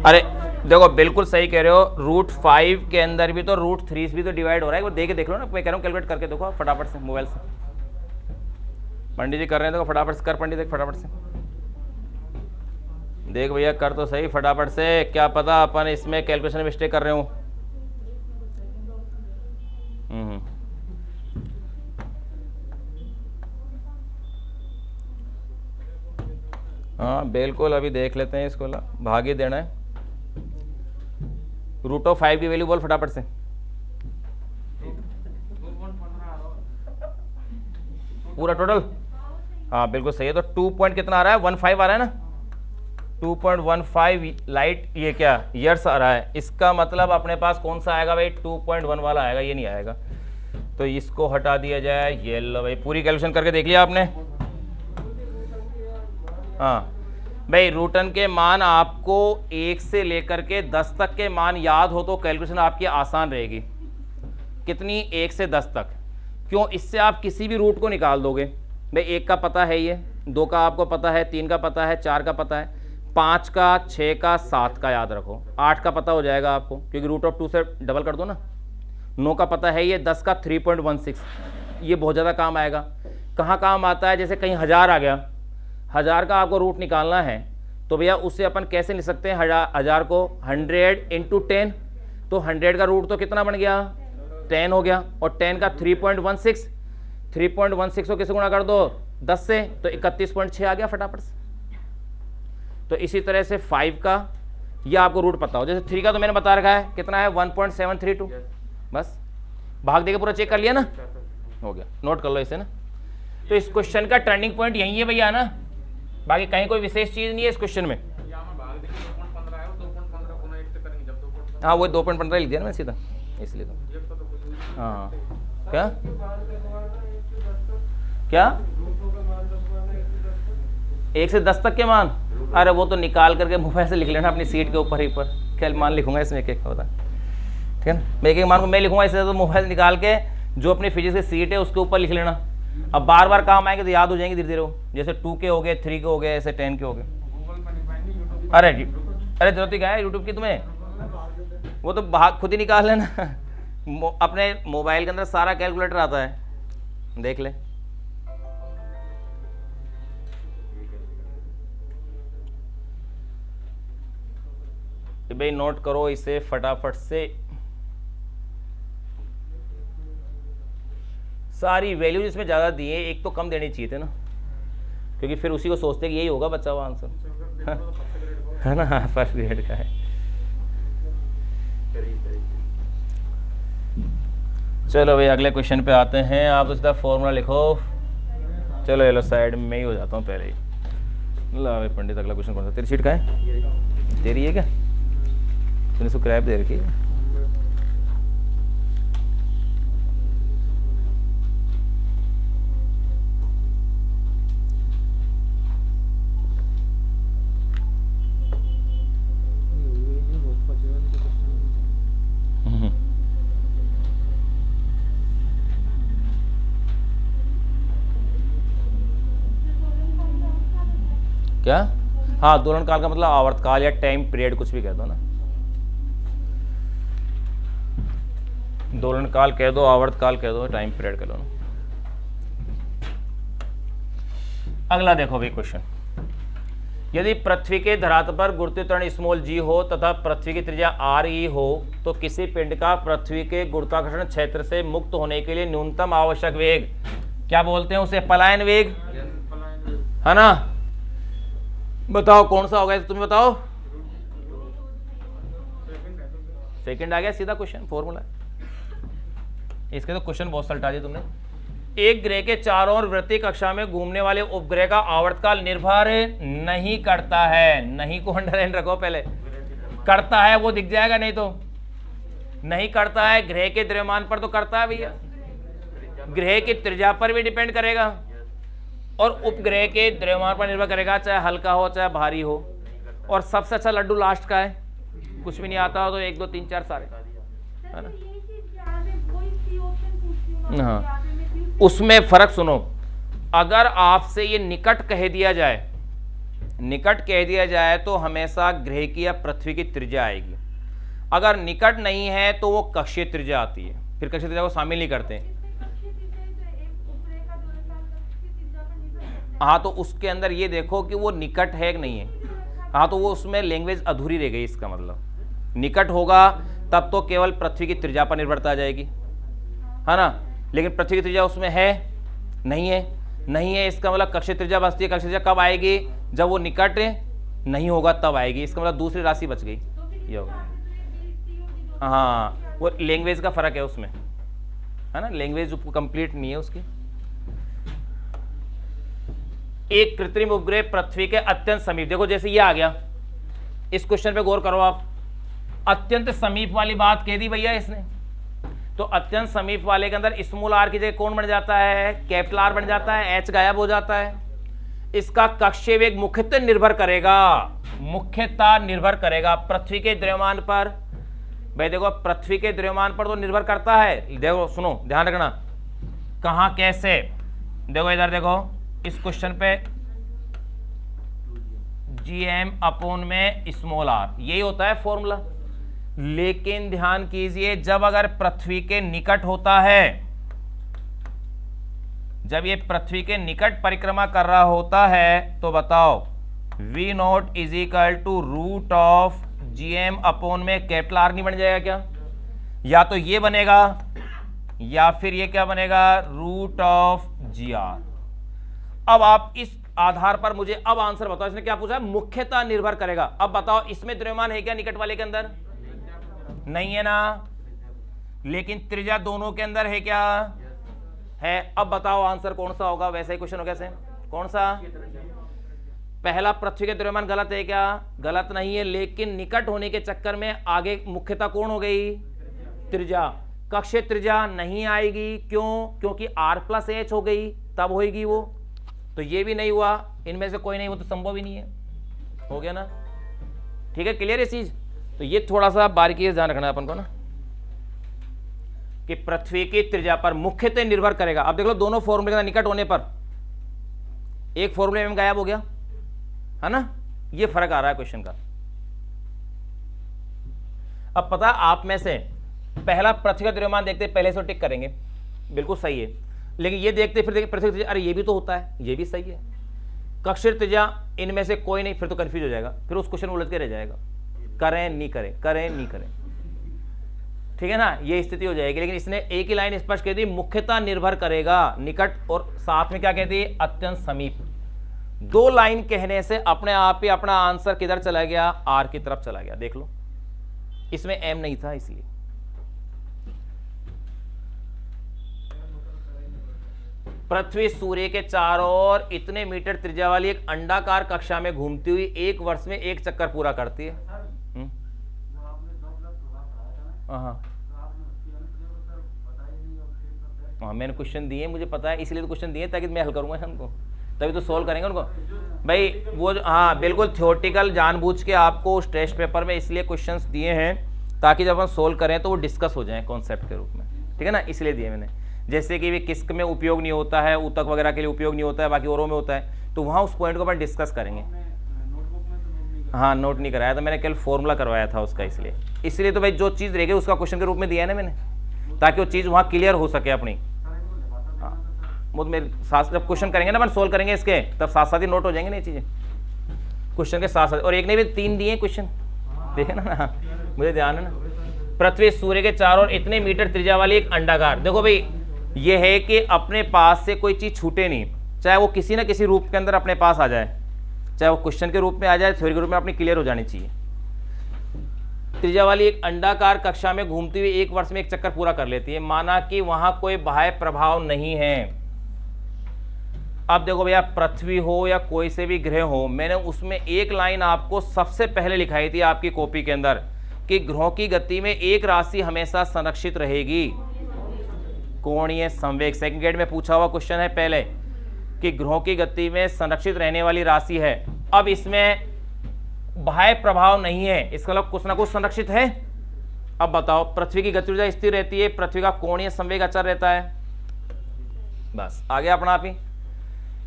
अरे देखो बिल्कुल सही कह रहे हो, √5 के अंदर भी तो √3 भी तो डिवाइड हो रहा है, वो देख लो ना, मैं कह रहा हूँ कैलकुलेट करके देखो फटाफट से मोबाइल से। पंडित जी कर रहे हैं, देखो फटाफट से कर, पंडित देख फटाफट से देख भैया, कर तो सही फटाफट से, क्या पता अपन इसमें कैलकुलेशन मिस्टेक कर रहे हो। हाँ बिल्कुल, अभी देख लेते हैं इसको, भाग ही देना है। √5 की वैल्यू बोल फटाफट से। पूरा टोटल, हाँ बिल्कुल सही है। तो 2 पॉइंट कितना आ रहा है, 15 आ रहा है ना, 2.15 लाइट ये क्या ईयर्स आ रहा है। इसका मतलब अपने पास कौन सा आएगा भाई, 2.1 वाला आएगा, ये नहीं आएगा। तो इसको हटा दिया जाए। ये लो भाई, पूरी कैलकुलेशन करके देख लिया आपने। हाँ भाई, रूटन के मान आपको 1 से लेकर के 10 तक के मान याद हो तो कैलकुलेशन आपकी आसान रहेगी। कितनी, 1 से 10 तक। क्यों, इससे आप किसी भी रूट को निकाल दोगे भाई। 1 का पता है, ये 2 का आपको पता है, 3 का पता है, 4 का पता है, 5 का, 6 का, 7 का याद रखो, 8 का पता हो जाएगा आपको क्योंकि रूट ऑफ 2 से डबल कर दो ना। 9 का पता है, ये 10 का 3.16, ये बहुत ज़्यादा काम आएगा। कहाँ काम आता है, जैसे कहीं 1000 आ गया, 1000 का आपको रूट निकालना है तो भैया उससे अपन कैसे लिख सकते हैं, 1000 को 100 इंटू 10, तो 100 का रूट तो कितना बन गया, 10 हो गया। और 10 का 3.16, 3.16 को किसे गुणा कर दो 10 से, तो 31.6 आ गया फटाफट से। तो इसी तरह से 5 का ये आपको रूट पता हो, जैसे 3 का तो मैंने बता रखा है कितना है 1.732, बस भाग देके पूरा चेक कर लिया ना, हो गया। नोट कर लो इसे ना। तो इस क्वेश्चन का टर्निंग पॉइंट यही है भैया ना, बाकी कहीं कोई विशेष चीज नहीं है इस क्वेश्चन में। हाँ वो 2.15 लिख दिया ना मैं सीधा, इसलिए तो हाँ। क्या क्या 1 से 10 तक के मान, अरे वो तो निकाल करके मोबाइल से लिख लेना अपनी सीट के ऊपर ही पर। क्या मान लिखूंगा इसमें, एक एक होता, ठीक है ना। मैं एक एक मान को मैं लिखूंगा, इससे तो मोबाइल निकाल के जो अपनी फिजिक्स की सीट है उसके ऊपर लिख लेना। अब बार बार काम आएंगे तो याद हो जाएंगे धीरे धीरे, जैसे 2 के हो गए, 3 के हो गए, ऐसे 10 के हो गए। अरे जरूरत ही क्या है यूट्यूब की तुम्हें, वो तो खुद ही निकाल लेना अपने मोबाइल के अंदर सारा कैलकुलेटर आता है, देख ले। भाई नोट करो इसे फटाफट से, सारी वैल्यूज इसमें ज़्यादा दी है, एक तो कम देनी चाहिए थे ना, क्योंकि फिर उसी को सोचते कि यही होगा बच्चा हुआ आंसर, है ना। फर्स्ट ग्रेड का है। चलो भाई अगले क्वेश्चन पे आते हैं। आप उसका फॉर्मूला लिखो। चलो ये लो साइड में ही हो जाता हूँ पहले ही। ला भाई पंडित, अगला क्वेश्चन कौन सा, तेरी सीट का है, तेरी है क्या, तूने इसको क्रैप दे रखी है। क्या, हाँ दोलन काल का मतलब आवर्तकाल या टाइम पीरियड कुछ भी कह दो ना, दोलन काल कह दो, आवर्तकाल कह दो, टाइम पीरियड कह दो ना। अगला देखो भाई क्वेश्चन, यदि पृथ्वी के धरातल पर गुरुत्वाकर्षण स्मॉल g हो तथा पृथ्वी की त्रिज्या re हो तो किसी पिंड का पृथ्वी के गुरुत्वाकर्षण क्षेत्र से मुक्त होने के लिए न्यूनतम आवश्यक वेग क्या बोलते हैं उसे, पलायन वेग, है ना। बताओ कौन सा होगा, तुम बताओ। सेकंड आ गया, सीधा क्वेश्चन फॉर्मूला। इसके तो क्वेश्चन बहुत सल्टा दिए तुमने। एक ग्रह के चारों ओर वृत्तीय कक्षा में घूमने वाले उपग्रह का आवर्तकाल निर्भर नहीं करता है, नहीं को अंडरलाइन रखो पहले, करता है वो दिख जाएगा, नहीं तो नहीं करता है। ग्रह के द्रव्यमान पर तो करता है भैया, ग्रह की त्रिज्या पर भी डिपेंड करेगा और उपग्रह के द्रव्यमान पर निर्भर करेगा, चाहे हल्का हो चाहे भारी हो। और सबसे अच्छा लड्डू लास्ट का है, कुछ भी नहीं आता हो तो 1 2 3 4 सारे, है ना। हाँ उसमें फर्क सुनो, अगर आपसे ये निकट कह दिया जाए, निकट कह दिया जाए तो हमेशा ग्रह की या पृथ्वी की त्रिज्या आएगी। अगर निकट नहीं है तो वो कक्षीय त्रिज्या आती है, फिर कक्षीय त्रिज्या को शामिल नहीं करते। हाँ तो उसके अंदर ये देखो कि वो निकट है कि नहीं है। हाँ तो वो उसमें लैंग्वेज अधूरी रह गई, इसका मतलब निकट होगा तब तो केवल पृथ्वी की त्रिज्या पर निर्भरता आ जाएगी, है ना। लेकिन पृथ्वी की त्रिज्या उसमें है नहीं है, नहीं है, इसका मतलब कक्षीय त्रिज्या बचती है। कक्षीय त्रिज्या कब आएगी, जब वो निकट नहीं होगा तब आएगी, इसका मतलब दूसरी राशि बच गई, ये होगा। हाँ वो लैंग्वेज का फर्क है उसमें, है ना, लैंग्वेज कंप्लीट नहीं है उसकी। एक कृत्रिम उपग्रह पृथ्वी के अत्यंत समीप, देखो जैसे ये आ गया, इस क्वेश्चन पे गौर करो आप, अत्यंत समीप वाली बात कह दी भैया इसने, तो अत्यंत समीप वाले के अंदर स्मॉल आर की जगह कौन बन जाता है, कैपिटल आर बन जाता है, एच गायब हो जाता है। इसका कक्षीय वेग मुख्यतः निर्भर करेगा पृथ्वी के द्रव्यमान पर। भाई देखो पृथ्वी के द्रव्यमान पर तो निर्भर करता है, देखो सुनो ध्यान रखना, कहां कैसे, देखो इधर देखो इस क्वेश्चन पे gm अपॉन में स्मॉल आर, यही होता है फॉर्मूला। लेकिन ध्यान कीजिए जब अगर पृथ्वी के निकट होता है, जब ये पृथ्वी के निकट परिक्रमा कर रहा होता है तो बताओ v naught is equal to root of gm upon में कैपिटल आर नहीं बन जाएगा क्या? या तो ये बनेगा या फिर ये क्या बनेगा, रूट ऑफ gr। अब आप इस आधार पर मुझे अब आंसर बताओ, इसने क्या पूछा है, मुख्यतः निर्भर करेगा। अब बताओ इसमें द्रव्यमान है क्या निकट वाले के अंदर? नहीं है ना, लेकिन त्रिज्या दोनों के अंदर है क्या? है। अब बताओ आंसर कौन सा होगा, वैसा ही क्वेश्चन होगा कैसे, कौन सा? पहला पृथ्वी के द्रव्यमान गलत है क्या? गलत नहीं है, लेकिन निकट होने के चक्कर में आगे मुख्यतः कौन हो गई, त्रिज्या। कक्षीय त्रिज्या नहीं आएगी, क्यों? क्योंकि r प्लस एच हो गई, तब होगी वो, तो ये भी नहीं हुआ, इनमें से कोई नहीं, वो तो संभव ही नहीं है। हो गया ना, ठीक है, क्लियर है चीज। तो ये थोड़ा सा बारीकी से ध्यान रखना है अपन को ना, कि पृथ्वी की त्रिज्या पर मुख्यतः निर्भर करेगा। अब देख लो दोनों फॉर्मूले के निकट होने पर एक फॉर्मूले में गायब हो गया है ना, ये फर्क आ रहा है क्वेश्चन का। अब पता आप में से पहला पृथ्वी का द्रव्यमान देखते पहले से टिक करेंगे, बिल्कुल सही है, लेकिन ये देखते फिर देखते पृथ्वी त्रिज्या, अरे ये भी तो होता है, ये भी सही है, कक्षीय त्रिज्या इनमें से कोई नहीं, फिर तो कंफ्यूज हो जाएगा, फिर उस क्वेश्चन में उलझ के रह जाएगा, करें नहीं करें, करें नहीं करें, ठीक है ना, ये स्थिति हो जाएगी। लेकिन इसने एक ही लाइन स्पष्ट कह दी, मुख्यतः निर्भर करेगा निकट, और साथ में क्या कहती है, अत्यंत समीप। दो लाइन कहने से अपने आप ही अपना आंसर किधर चला गया, आर की तरफ चला गया। देख लो इसमें एम नहीं था इसलिए। पृथ्वी सूर्य के चारों ओर इतने मीटर त्रिज्या वाली एक अंडाकार कक्षा में घूमती हुई एक वर्ष में एक चक्कर पूरा करती है। हाँ मैंने क्वेश्चन दिए, मुझे पता है, इसलिए तो क्वेश्चन दिए ताकि मैं हल करूंगा हमको, तभी तो सोल्व करेंगे उनको भाई। वो हाँ बिल्कुल थ्योरेटिकल जानबूझ के आपको उस टेस्ट पेपर में इसलिए क्वेश्चंस दिए हैं ताकि जब हम सोल्व करें तो वो डिस्कस हो जाए कॉन्सेप्ट के रूप में, ठीक है ना, इसलिए दिए मैंने। जैसे कि भी किस्क में उपयोग नहीं होता है, ऊतक वगैरह के लिए उपयोग नहीं होता है, बाकी औरों में होता है, तो वहाँ उस पॉइंट को अपन डिस्कस करेंगे। हाँ नोट नहीं कराया था मैंने, कल फॉर्मूला करवाया था उसका, इसलिए तो भाई जो चीज़ रह गई उसका क्वेश्चन के रूप में दिया है ना मैंने, ताकि वो चीज़ वहाँ क्लियर हो सके अपनी। हाँ वो मेरे साथ जब क्वेश्चन करेंगे ना अपन सोल्व करेंगे इसके, तब साथ साथ ही नोट हो जाएंगे ना ये चीज़ें क्वेश्चन के साथ साथ। और एक ने भी 3 दिए क्वेश्चन, देखे ना, मुझे ध्यान है ना। पृथ्वी सूर्य के चारों ओर इतने मीटर त्रिज्या वाली एक अंडाकार, देखो भाई ये है कि अपने पास से कोई चीज़ छूटे नहीं, चाहे वो किसी ना किसी रूप के अंदर अपने पास आ जाए, चाहे वो क्वेश्चन के रूप में आ जाए, थ्योरी के रूप में अपनी क्लियर हो जानी चाहिए। त्रिज्या वाली एक अंडाकार कक्षा में घूमती हुई एक वर्ष में एक चक्कर पूरा कर लेती है, माना कि वहां कोई बाह्य प्रभाव नहीं है। अब देखो भैया पृथ्वी हो या कोई से भी ग्रह हो, मैंने उसमें एक लाइन आपको सबसे पहले लिखाई थी आपकी कॉपी के अंदर कि ग्रहों की गति में एक राशि हमेशा संरक्षित रहेगी, कोणीय संवेग। सेकंड ग्रेड में पूछा हुआ क्वेश्चन है पहले कि ग्रहों की गति में संरक्षित रहने वाली राशि है। अब इसमें बाह्य प्रभाव नहीं है, इसका मतलब कुछ ना कुछ संरक्षित है। अब बताओ पृथ्वी की गति ऊर्जा स्थिर रहती है, पृथ्वी का कोणीय संवेग अचर रहता है, बस आ गया अपना आप ही,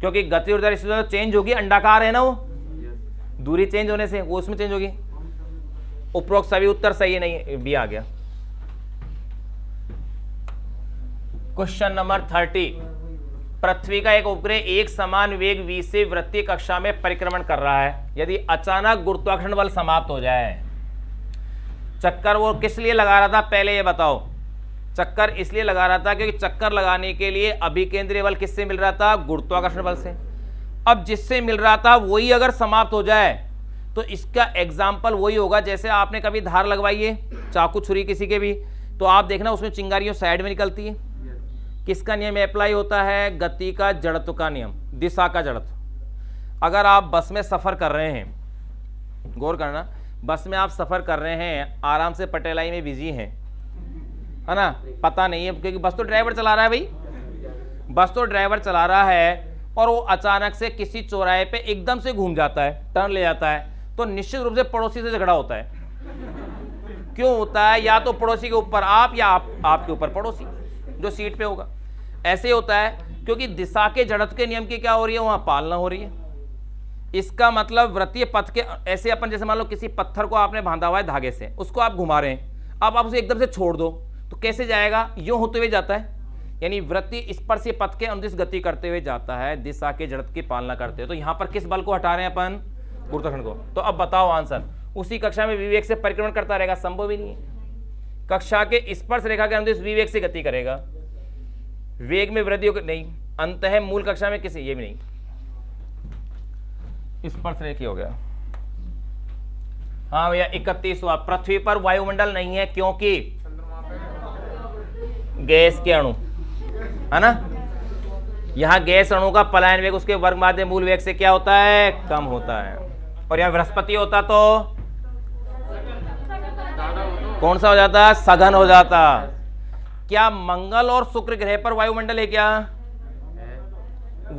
क्योंकि गति ऊर्जा स्थिर चेंज होगी, अंडाकार है ना वो, दूरी चेंज होने से वो उसमें चेंज होगी। उपरोक्त सभी उत्तर सही है, नहीं भी आ गया। क्वेश्चन नंबर 30, पृथ्वी का एक उपग्रह एक समान वेग v से वृत्तीय कक्षा में परिक्रमण कर रहा है। यदि अचानक गुरुत्वाकर्षण बल समाप्त हो जाए, चक्कर वो किस लिए लगा रहा था पहले ये बताओ। चक्कर इसलिए लगा रहा था क्योंकि चक्कर लगाने के लिए अभिकेंद्रीय बल किससे मिल रहा था, गुरुत्वाकर्षण बल से। अब जिससे मिल रहा था वही अगर समाप्त हो जाए तो इसका एग्जाम्पल वही होगा, जैसे आपने कभी धार लगवाई है चाकू छुरी किसी के भी, तो आप देखना उसमें चिंगारियों साइड में निकलती है। किसका नियम अप्लाई होता है, गति का जड़त्व का नियम, दिशा का जड़त्व। अगर आप बस में सफ़र कर रहे हैं, गौर करना, बस में आप सफ़र कर रहे हैं, आराम से पटेलाई में बिजी हैं, है ना, पता नहीं है, क्योंकि बस तो ड्राइवर चला रहा है भाई, बस तो ड्राइवर चला रहा है, और वो अचानक से किसी चौराहे पे एकदम से घूम जाता है, टर्न ले जाता है, तो निश्चित रूप से पड़ोसी से झगड़ा होता है। क्यों होता है? या तो पड़ोसी के ऊपर आप, या आपके ऊपर पड़ोसी जो सीट पे होगा। ऐसे ही होता है क्योंकि दिशा के जड़त्व के नियम की क्या हो रही है, वहां पालना हो रही है। इसका मतलब वृत्तीय पथ के, ऐसे अपन जैसे मान लो किसी पत्थर को आपने बांधा हुआ है धागे से, उसको आप घुमा रहे हैं, अब आप उसे एकदम से छोड़ दो तो कैसे जाएगा? यूं होते हुए जाता है, यानी वृत्तीय स्पर्शीय पथ के अनुदिश गति करते हुए जाता है, दिशा के जड़त्व की पालना करते हुए। तो यहां पर किस बल को हटा रहे हैं अपन? गुरुत्वाकर्षण को। तो अब बताओ आंसर, उसी कक्षा में विवेक से परिक्रमण करता रहेगा? संभव ही नहीं है। कक्षा के स्पर्श रेखा के अनुदिश विवेक से गति करेगा, वेग में वृद्धि नहीं, अंत है मूल कक्षा में किसी, ये भी नहीं, स्पर्श रेखी हो गया। हाँ भैया 31वां, पृथ्वी पर वायुमंडल नहीं है क्योंकि गैस के अणु, है ना, यहां गैस अणु का पलायन वेग उसके वर्ग माध्य मूल वेग से क्या होता है? कम होता है। और यहां बृहस्पति होता तो कौन सा हो जाता? सघन हो जाता। क्या मंगल और शुक्र ग्रह पर वायुमंडल है? क्या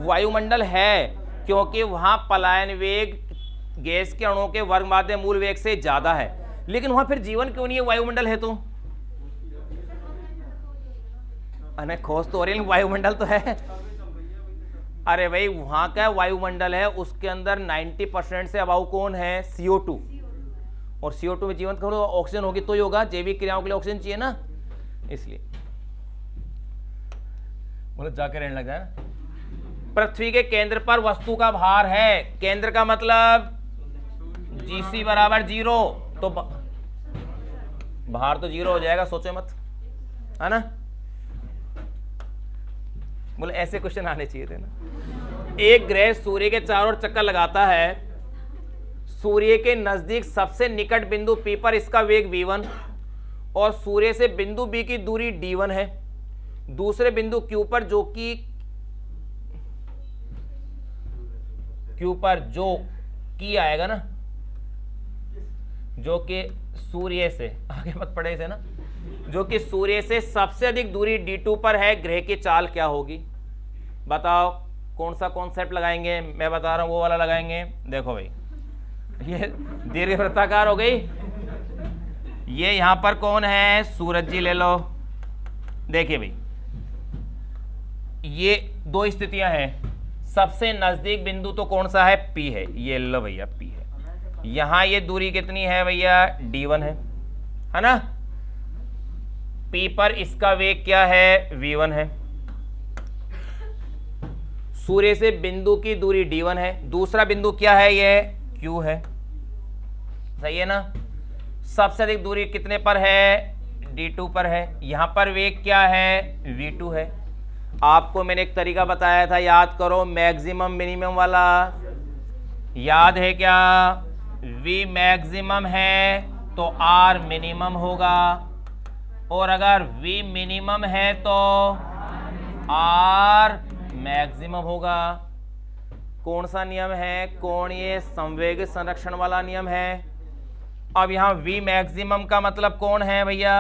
वायुमंडल है, क्योंकि वहां पलायन वेग गैस के अणुओं के वर्ग माध्य मूल वेग से ज्यादा है। लेकिन वहां फिर जीवन क्यों नहीं है? वायुमंडल है तो, अने खोज तो हो रही है, वायुमंडल तो है। अरे भाई वहां का वायुमंडल है, उसके अंदर 90% से अबाउ कौन है? CO2। और CO2 में जीवन करो, ऑक्सीजन होगी तो ही होगा, जैविक क्रियाओं के लिए ऑक्सीजन चाहिए ना, इसलिए बोले जाके रहने लगा है। पृथ्वी के केंद्र पर वस्तु का भार है, केंद्र का मतलब Gc बराबर 0, तो भार तो 0 हो जाएगा, सोचो मत, है ना। बोले ऐसे क्वेश्चन आने चाहिए थे ना। एक ग्रह सूर्य के चारों ओर चक्कर लगाता है, सूर्य के नजदीक सबसे निकट बिंदु P पर इसका वेग v1 और सूर्य से बिंदु B की दूरी d1 है। दूसरे बिंदु Q पर जो की आएगा ना, जो कि सूर्य से आगे मत पड़े से ना, जो कि सूर्य से सबसे अधिक दूरी d2 पर है, ग्रह की चाल क्या होगी? बताओ कौन सा कॉन्सेप्ट लगाएंगे? मैं बता रहा हूं वो वाला लगाएंगे। देखो भाई ये दीर्घवृत्ताकार हो गई, ये यहां पर कौन है? सूरज जी ले लो। देखिए भाई ये दो स्थितियां हैं, सबसे नजदीक बिंदु तो कौन सा है? P है, ये लो भैया P है। यहां ये दूरी कितनी है भैया? d1 है ना। P पर इसका वेग क्या है? v1 है। सूर्य से बिंदु की दूरी d1 है, दूसरा बिंदु क्या है? ये Q है, सही है ना। सबसे अधिक दूरी कितने पर है? d2 पर है। यहां पर वेग क्या है? v2 है। आपको मैंने एक तरीका बताया था, याद करो, मैक्सिमम मिनिमम वाला, याद है क्या? v मैक्सिमम है तो r मिनिमम होगा, और अगर v मिनिमम है तो r मैक्सिमम होगा। कौन सा नियम है? कोणीय संवेग संरक्षण वाला नियम है। अब यहां v मैक्सिमम का मतलब कौन है भैया?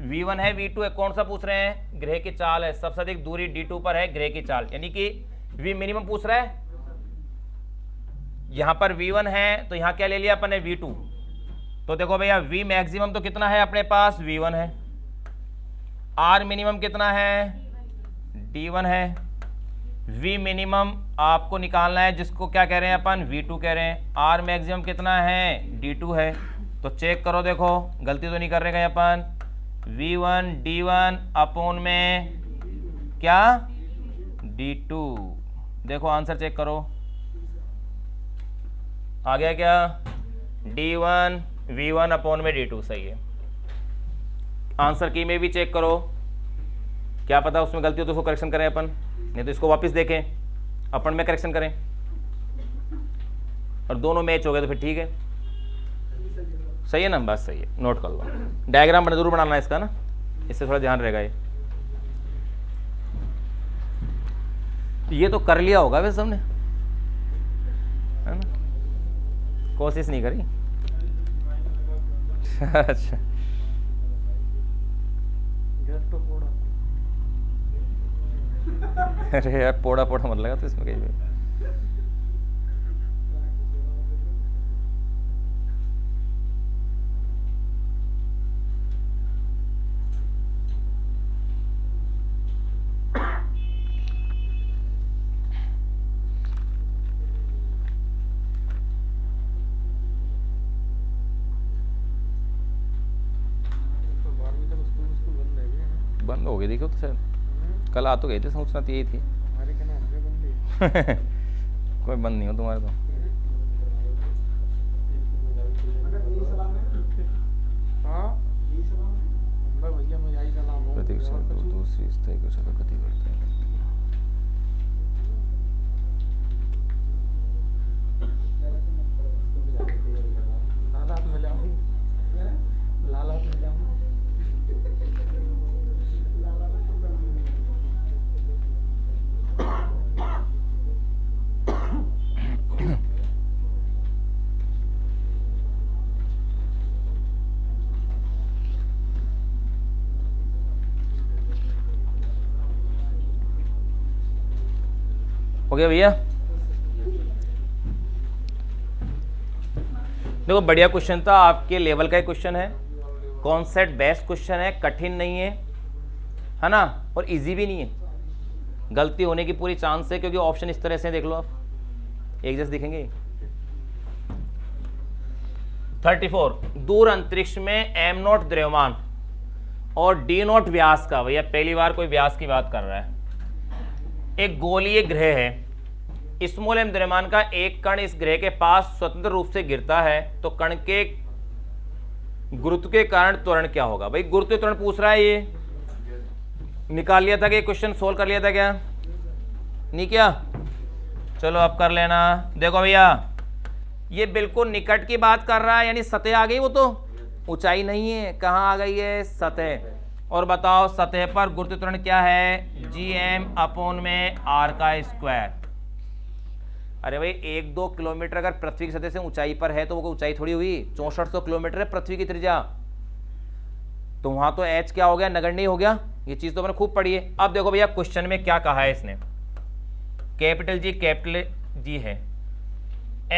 v1 है, v2 है, कौन सा पूछ रहे हैं? ग्रह की चाल है, सबसे अधिक दूरी d2 पर है, ग्रह की चाल, यानी कि v मिनिमम पूछ रहा है। यहां पर v1 है तो यहां क्या ले लिया अपन ने? v2। तो देखो भैया v मैक्सिमम तो कितना है अपने पास? v1 है। r मिनिमम कितना है? d1 है। v मिनिमम आपको निकालना है, जिसको क्या कह रहे हैं अपन? v2 कह रहे हैं। r मैक्सिमम कितना है? d2 है। तो चेक करो, देखो गलती तो नहीं कर रहे हैं अपन। v1 d1 अपॉन में क्या? d2। देखो आंसर चेक करो, आ गया क्या? d1 v1 अपॉन में d2, सही है। आंसर की में भी चेक करो, क्या पता उसमें गलती हो तो उसको करेक्शन करें अपन, नहीं तो इसको वापस देखें, अपन में करेक्शन करें, और दोनों मैच हो गए तो फिर ठीक है, सही है ना। बस सही है, नोट कर लो। डायग्राम बना जरूर बनाना है इसका ना, इससे थोड़ा ध्यान रहेगा। ये तो कर लिया होगा वैसे सबने, है ना, कोशिश नहीं करी। अच्छा गेट तो पोड़ा। अरे यार पोड़ा पोड़ा मत लगा तो इसमें कहीं भी। तो 12वीं तक स्कूल बंद है। बंद हो गई देखो तो सर, कल आ तो गई थी, सोचना तो यही थी। हमारे क्या नाम है बंद है। कोई बंद नहीं हो तुम्हारे तो। हाँ मैं भैया मैं यही का नाम हूँ। प्रतीक से दूसरी स्थायी कोशिका का गति बढ़ता है। लाल हाथ में जाऊँ, लाल हाथ में जाऊँ। हो गया भैया। देखो बढ़िया क्वेश्चन था, आपके लेवल का क्वेश्चन है, कॉन्सेप्ट बेस्ट क्वेश्चन है, कठिन नहीं है ना, और इजी भी नहीं है। गलती होने की पूरी चांस है क्योंकि ऑप्शन इस तरह से देख लो आप, एक जैसे दिखेंगे। 34 दूर अंतरिक्ष में m0 द्रव्यमान और d0 व्यास का, भैया पहली बार कोई व्यास की बात कर रहा है, एक गोलीय ग्रह है, स्मॉल m द्रव्यमान का एक कण इस ग्रह के पास स्वतंत्र रूप से गिरता है तो कण के गुरुत्व के कारण त्वरण क्या होगा। भाई गुरुत्व त्वरण पूछ रहा है, ये निकाल लिया था कि क्वेश्चन सोल्व कर लिया था क्या, नहीं किया? चलो अब कर लेना। देखो भैया ये बिल्कुल निकट की बात कर रहा है, यानी सतह आ गई, वो तो ऊंचाई नहीं है, कहाँ आ गई है, सतह। और बताओ सतह पर गुरुत्व त्वरण क्या है, Gm/r का स्क्वायर। अरे भाई 1-2 किलोमीटर अगर पृथ्वी की सतह से ऊंचाई पर है तो वो ऊंचाई थोड़ी हुई, 6400 किलोमीटर है पृथ्वी की त्रिज्या, तो वहां तो h क्या हो गया, नगण्य हो गया। ये चीज तो मैंने खूब पढ़ी है। अब देखो भैया क्वेश्चन में क्या कहा है इसने, कैपिटल G है,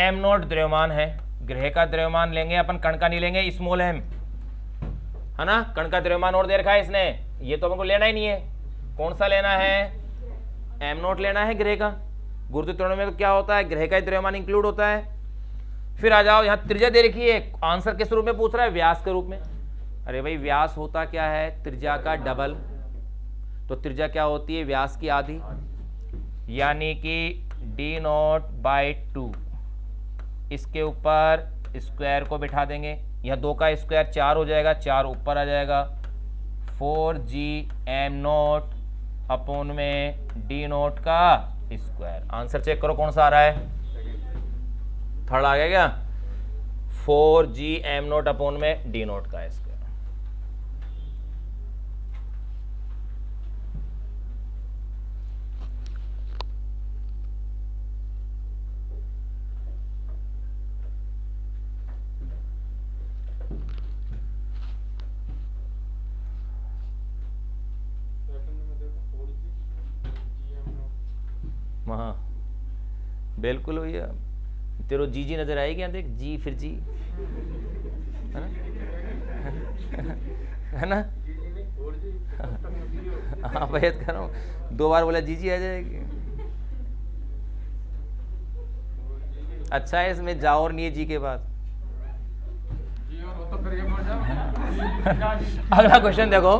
m0 द्रव्यमान है, ग्रह का द्रव्यमान लेंगे अपन, कण का नहीं लेंगे, स्मॉल m है ना, कण का द्रव्यमान और दे रखा है इसने, ये तो हमको लेना ही नहीं है। कौन सा लेना है, m0 लेना है ग्रह का। गुरुत्व त्वरण में तो क्या होता है, ग्रह का द्रव्यमान इंक्लूड होता है। फिर आ जाओ, यहाँ त्रिज्या दे रखी है, आंसर किस रूप में पूछ रहा है, व्यास के रूप में। अरे भाई व्यास होता क्या है, त्रिज्या का डबल, तो त्रिज्या क्या होती है, व्यास की आधी, यानी कि d0/2। इसके ऊपर स्क्वायर को बिठा देंगे, यह 2 का स्क्वायर 4 हो जाएगा, 4 ऊपर आ जाएगा, 4Gm0 अपॉन में d0 का स्क्वायर। आंसर चेक करो कौन सा आ रहा है, थर्ड आ गया क्या, 4Gm0 अपॉन में d0 का स्क्वायर। हाँ बिल्कुल भैया, तेरे जी नजर आएगी, यहाँ देख जी, फिर जी, है ना, है ना। हाँ भैया कह रहा हूँ, 2 बार बोला जी आ जाएगी। अच्छा है इसमें जा और नहीं है जी के बाद। अगला क्वेश्चन देखो,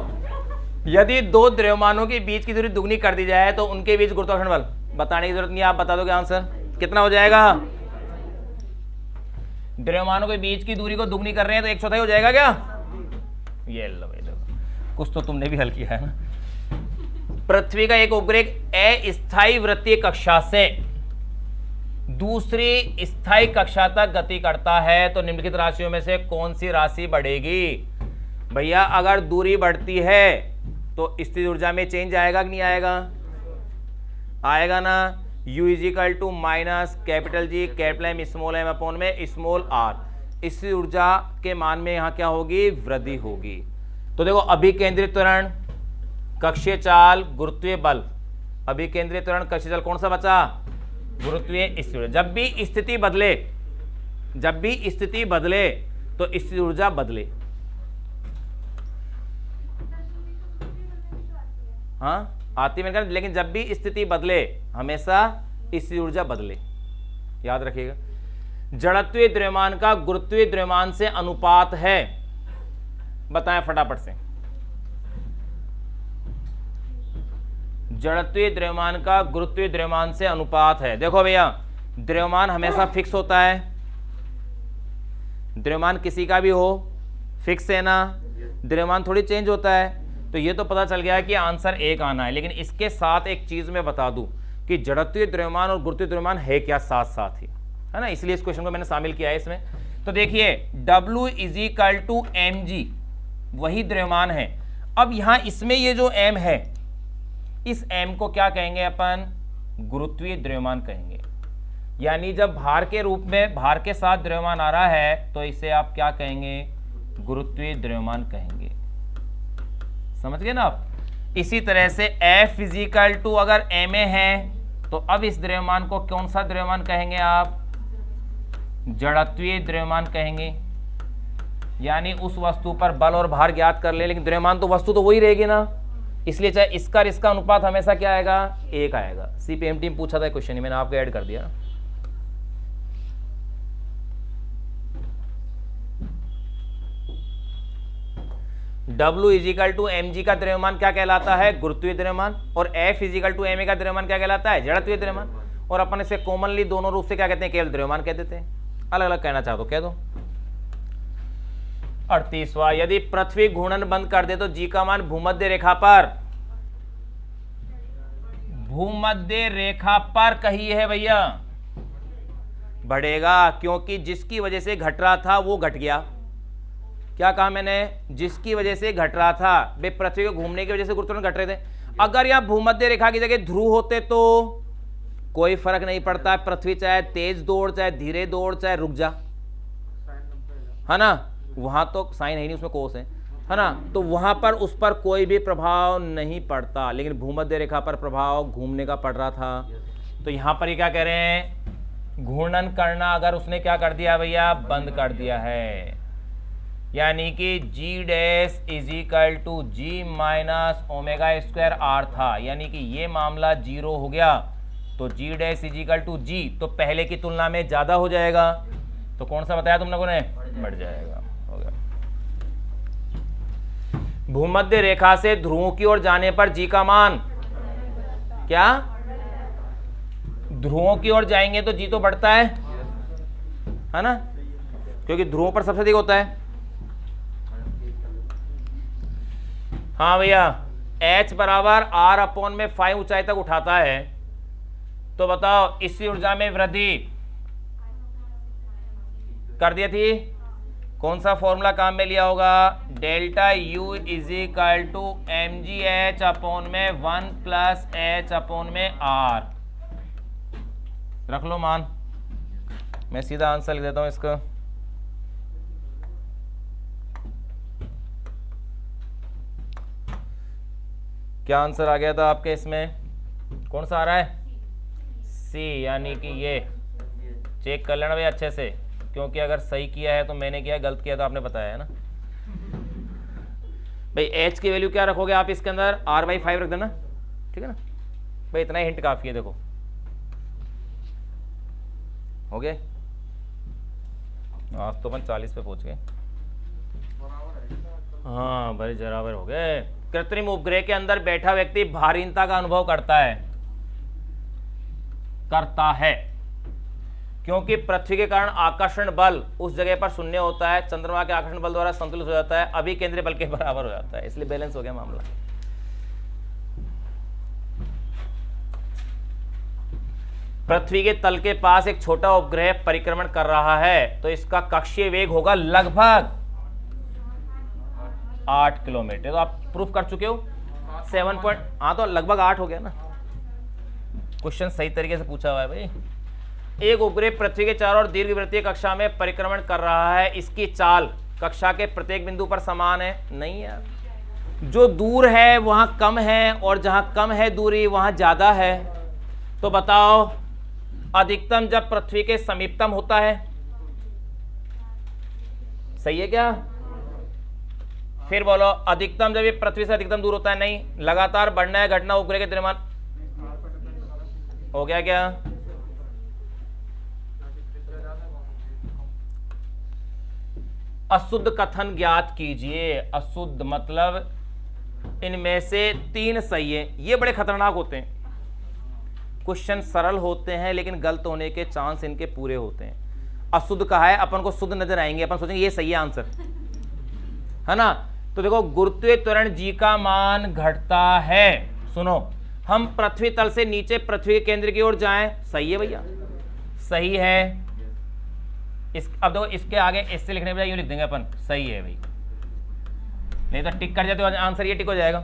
यदि 2 द्रव्यमानों के बीच की दूरी दुगनी कर दी जाए तो उनके बीच गुरुत्वाकर्षण बल, बताने की जरूरत नहीं, आप बता दोगे आंसर कितना हो जाएगा। द्रव्यमानों के बीच की दूरी को दुगनी कर रहे हैं तो 1/4 हो जाएगा क्या, ये लो भाई देखो, कुछ तो तुमने भी हल किया है ना। पृथ्वी का एक उपग्रह अस्थायी वृत्तीय कक्षा से दूसरी स्थायी कक्षा तक गति करता है तो निम्नलिखित राशियों में से कौन सी राशि बढ़ेगी। भैया अगर दूरी बढ़ती है तो स्थिर ऊर्जा में चेंज आएगा कि नहीं आएगा, आएगा ना। U is equal to minus capital G capital M small m upon में स्मॉल r। इस ऊर्जा के मान में यहाँ क्या होगी, वृद्धि होगी। तो देखो अभिकेंद्रित त्वरण, कक्षीय चाल, गुरुत्वीय बल। अभिकेंद्रित त्वरण, कक्षीय चाल, कौन सा बचा, गुरुत्वीय स्थिति। जब भी स्थिति बदले, जब भी स्थिति बदले तो स्थिति ऊर्जा बदले। हाँ आती मैंने कहा, लेकिन जब भी स्थिति बदले हमेशा स्थिति ऊर्जा बदले, याद रखिएगा। जड़त्वीय द्रव्यमान का गुरुत्वीय द्रव्यमान से अनुपात है, बताएं फटाफट से। जड़त्वीय द्रव्यमान का गुरुत्वीय द्रव्यमान से अनुपात है। देखो भैया, द्रव्यमान हमेशा फिक्स होता है, द्रव्यमान किसी का भी हो फिक्स है ना, द्रव्यमान थोड़ी चेंज होता है। तो ये तो पता चल गया है कि आंसर एक आना है, लेकिन इसके साथ एक चीज मैं बता दूं कि जड़त्वीय द्रव्यमान और गुरुत्वीय द्रव्यमान है क्या साथ साथ ही, है ना, इसलिए इस क्वेश्चन को मैंने शामिल किया है इसमें। तो देखिए W is equal to mg, वही द्रव्यमान है। अब यहां इसमें ये जो m है, इस m को क्या कहेंगे अपन, गुरुत्वीय द्रव्यमान कहेंगे। यानी जब भार के रूप में, भार के साथ द्रव्यमान आ रहा है तो इसे आप क्या कहेंगे, गुरुत्वीय द्रव्यमान कहेंगे। समझ गए ना आप। इसी तरह से F फिजिकल टू अगर ma है तो अब इस द्रव्यमान को कौन सा द्रव्यमान कहेंगे आप, जड़त्वीय द्रव्यमान कहेंगे। यानी उस वस्तु पर बल और भार ज्ञात कर ले, लेकिन द्रव्यमान तो वस्तु तो वही रहेगी ना, इसलिए चाहे इसका और इसका अनुपात हमेशा क्या आएगा, एक आएगा। CPMT में पूछा था क्वेश्चन, मैंने आपको ऐड कर दिया। W इजिकल टू mg का द्रव्यमान क्या कहलाता है, गुरुत्वीय द्रव्यमान, और F इजिकल टू ma का द्रव्यमान क्या कहलाता है, जड़त्वीय द्रव्यमान। और अपन इसे कॉमनली दोनों रूप से क्या कहते हैं, केवल द्रव्यमान कह देते हैं। अलग अलग कहना चाहो तो कह दो। 38वां, यदि पृथ्वी घूर्णन बंद कर दे तो G का मान भूमध्य रेखा पर, भूमध्य रेखा पर कही है भैया, बढ़ेगा, क्योंकि जिसकी वजह से घट रहा था वो घट गया। क्या कहा मैंने, जिसकी वजह से घट रहा था, वे पृथ्वी को घूमने की वजह से गुरुत्वाकर्षण घट रहे थे। अगर यहां भूमध्य रेखा की जगह ध्रुव होते तो कोई फर्क नहीं पड़ता, पृथ्वी चाहे तेज दौड़, चाहे धीरे दौड़, चाहे रुक जा, है ना। वहां तो साइन है नहीं, उसमें कोस है ना, तो वहां पर उस पर कोई भी प्रभाव नहीं पड़ता, लेकिन भूमध्य रेखा पर प्रभाव घूमने का पड़ रहा था। तो यहां पर ये क्या कह रहे हैं, घूर्णन करना अगर उसने क्या कर दिया भैया, बंद कर दिया है। यानी कि G dash is equal to G minus omega square R था, यानी कि ये मामला 0 हो गया। तो G dash is equal to G तो पहले की तुलना में ज्यादा हो जाएगा, तो कौन सा बताया तुम लोगों ने, बढ़ जाएगा, हो गया। भूमध्य रेखा से ध्रुवों की ओर जाने पर G का मान क्या, ध्रुवों की ओर जाएंगे तो G तो बढ़ता है ना, क्योंकि ध्रुवों पर सबसे अधिक होता है। हाँ भैया, H बराबर R अपॉन में 5 ऊंचाई तक उठाता है। तो बताओ इसी ऊर्जा में वृद्धि कर दिया थी, कौन सा फॉर्मूला काम में लिया होगा, delta U is equal to mgh upon में 1 प्लस h अपॉन में R। रख लो मान, मैं सीधा आंसर लिख देता हूं इसका। क्या आंसर आ गया था आपके इसमें, कौन सा आ रहा है, C, यानी कि ये चेक कर लेना भाई अच्छे से, क्योंकि अगर सही किया है तो मैंने किया, गलत किया तो आपने बताया है ना भाई। H की वैल्यू क्या रखोगे आप इसके अंदर, R/5 रख देना, ठीक है ना भाई, इतना ही हिंट काफी है। देखो हो गए, आज तो अपन 40 पे पहुंच गए। हाँ भाई बराबर हो गए। कृत्रिम उपग्रह के अंदर बैठा व्यक्ति भारीनता का अनुभव करता है क्योंकि पृथ्वी के कारण आकर्षण बल उस जगह पर शून्य होता है, चंद्रमा के आकर्षण बल द्वारा संतुलित हो जाता है, अभी केंद्रीय बल के बराबर हो जाता है, इसलिए बैलेंस हो गया मामला। पृथ्वी के तल के पास एक छोटा उपग्रह परिक्रमण कर रहा है, तो इसका कक्षीय वेग होगा लगभग 8 किलोमीटर। तो आप प्रूफ कर चुके हो 7 पॉइंट, हाँ तो लगभग 8 हो गया ना, क्वेश्चन सही तरीके से पूछा हुआ है भाई। एक उपग्रह पृथ्वी के चारों ओर दीर्घवृत्तीय कक्षा में परिक्रमण कर रहा है, इसकी चाल कक्षा के प्रत्येक बिंदु पर समान है। नहीं यार, जो दूर है वहां कम है और जहां कम है दूरी वहां ज्यादा है। तो बताओ, अधिकतम जब पृथ्वी के समीपतम होता है, सही है क्या? फिर बोलो, अधिकतम जब ये पृथ्वी से अधिकतम दूर होता है। नहीं, लगातार बढ़ना है घटना उपग्रह के द्रव्यमान। हो गया क्या? अशुद्ध कथन ज्ञात कीजिए। अशुद्ध मतलब इनमें से 3 सही है। ये बड़े खतरनाक होते हैं। क्वेश्चन सरल होते हैं लेकिन गलत होने के चांस इनके पूरे होते हैं। अशुद्ध कहा है, अपन को शुद्ध नजर आएंगे, अपन सोचेंगे ये सही है आंसर, है ना? तो देखो, गुरुत्वीय त्वरण जी का मान घटता है। सुनो, हम पृथ्वी तल से नीचे पृथ्वी के केंद्र की ओर जाएं, सही है भैया, सही है। अब देखो, इसके आगे इससे लिखने बजाय यूं लिख देंगे अपन, सही है भाई, नहीं तो टिक कर जाते हो, आंसर ये टिक हो जाएगा।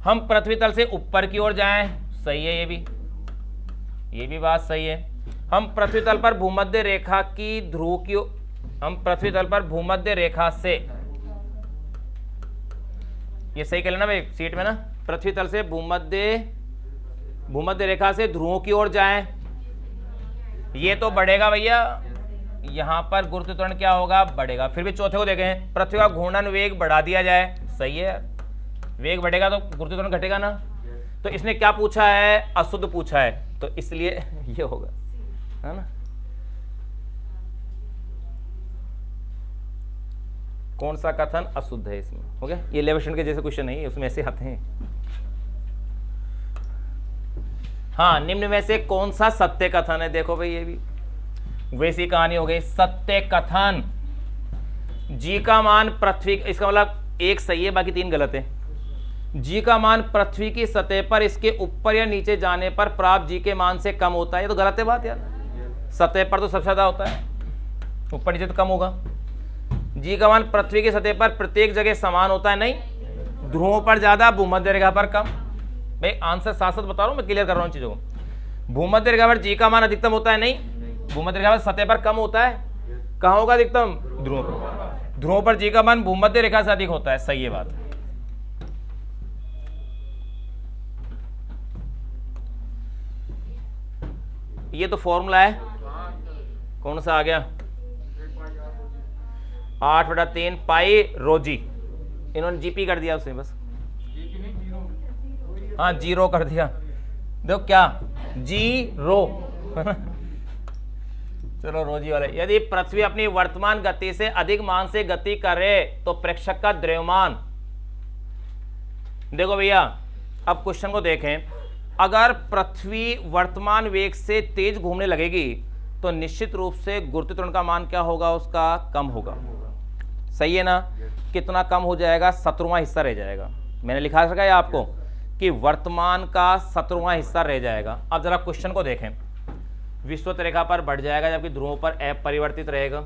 हम पृथ्वी तल से ऊपर की ओर जाएं, सही है, ये भी बात सही है। हम पृथ्वी तल पर भूमध्य रेखा की ध्रुव की, हम पृथ्वी तल पर भूमध्य रेखा से, ये सही कर लेना भाई सीट में ना, पृथ्वी तल से भूमध्य रेखा से ध्रुवों की ओर जाएं, ये तो बढ़ेगा भैया। यहां पर गुरुत्व त्वरण क्या होगा? बढ़ेगा। फिर भी चौथे को देखें, पृथ्वी का घूर्णन वेग बढ़ा दिया जाए, सही है, वेग बढ़ेगा तो गुरुत्व त्वरण घटेगा ना। तो इसने क्या पूछा है? अशुद्ध पूछा है, तो इसलिए ये होगा, है ना? कौन सा कथन अशुद्ध है इसमें? हो गया। ये लेवेशन के जैसे क्वेश्चन नहीं है, उसमें ऐसे आते हैं। हाँ, निम्न में से कौन सा सत्य कथन है? देखो भाई, ये भी वैसी कहानी हो गई। सत्य कथन, जी का मान पृथ्वी, इसका मतलब एक सही है, बाकी 3 गलत है। जी का मान पृथ्वी की सतह पर इसके ऊपर या नीचे जाने पर प्राप्त जी के मान से कम होता है, ये तो गलत है बात यार। सतह पर तो सबसे ज्यादा होता है, ऊपर नीचे तो कम होगा। जी का मान पृथ्वी की सतह पर प्रत्येक जगह समान होता है, नहीं, ध्रुवों पर ज्यादा, भूमध्य रेखा पर कम। भाई आंसर साथ साथ बता रहा हूं, मैं क्लियर कर रहा हूं चीजों को। भूमध्य रेखा पर जी का मान अधिकतम होता है, नहीं, भूमध्य रेखा पर सतह पर कम होता है। कहां होगा अधिकतम? ध्रुवों पर। ध्रुवों पर जी का मान भूमध्य रेखा से अधिक होता है, सही है बात। ये तो फॉर्मूला है, कौन सा आ गया? 8/3 पाई रोजी, इन्होंने जीपी कर दिया उसे, बस हाँ जीरो कर दिया। देखो क्या, जीरो चलो रोजी वाले। यदि पृथ्वी अपनी वर्तमान गति से अधिक मान से गति करे तो प्रेक्षक का द्रव्यमान, देखो भैया अब क्वेश्चन को देखें, अगर पृथ्वी वर्तमान वेग से तेज घूमने लगेगी तो निश्चित रूप से गुरुत्व त्वरण का मान क्या होगा? उसका कम होगा, सही है ना? कितना कम हो जाएगा? 17वां हिस्सा रह जाएगा। मैंने लिखा रखा है आपको कि वर्तमान का 17वां हिस्सा रह जाएगा। अब जरा क्वेश्चन को देखें, विषुवत रेखा पर बढ़ जाएगा जबकि ध्रुवों पर अपरिवर्तित रहेगा,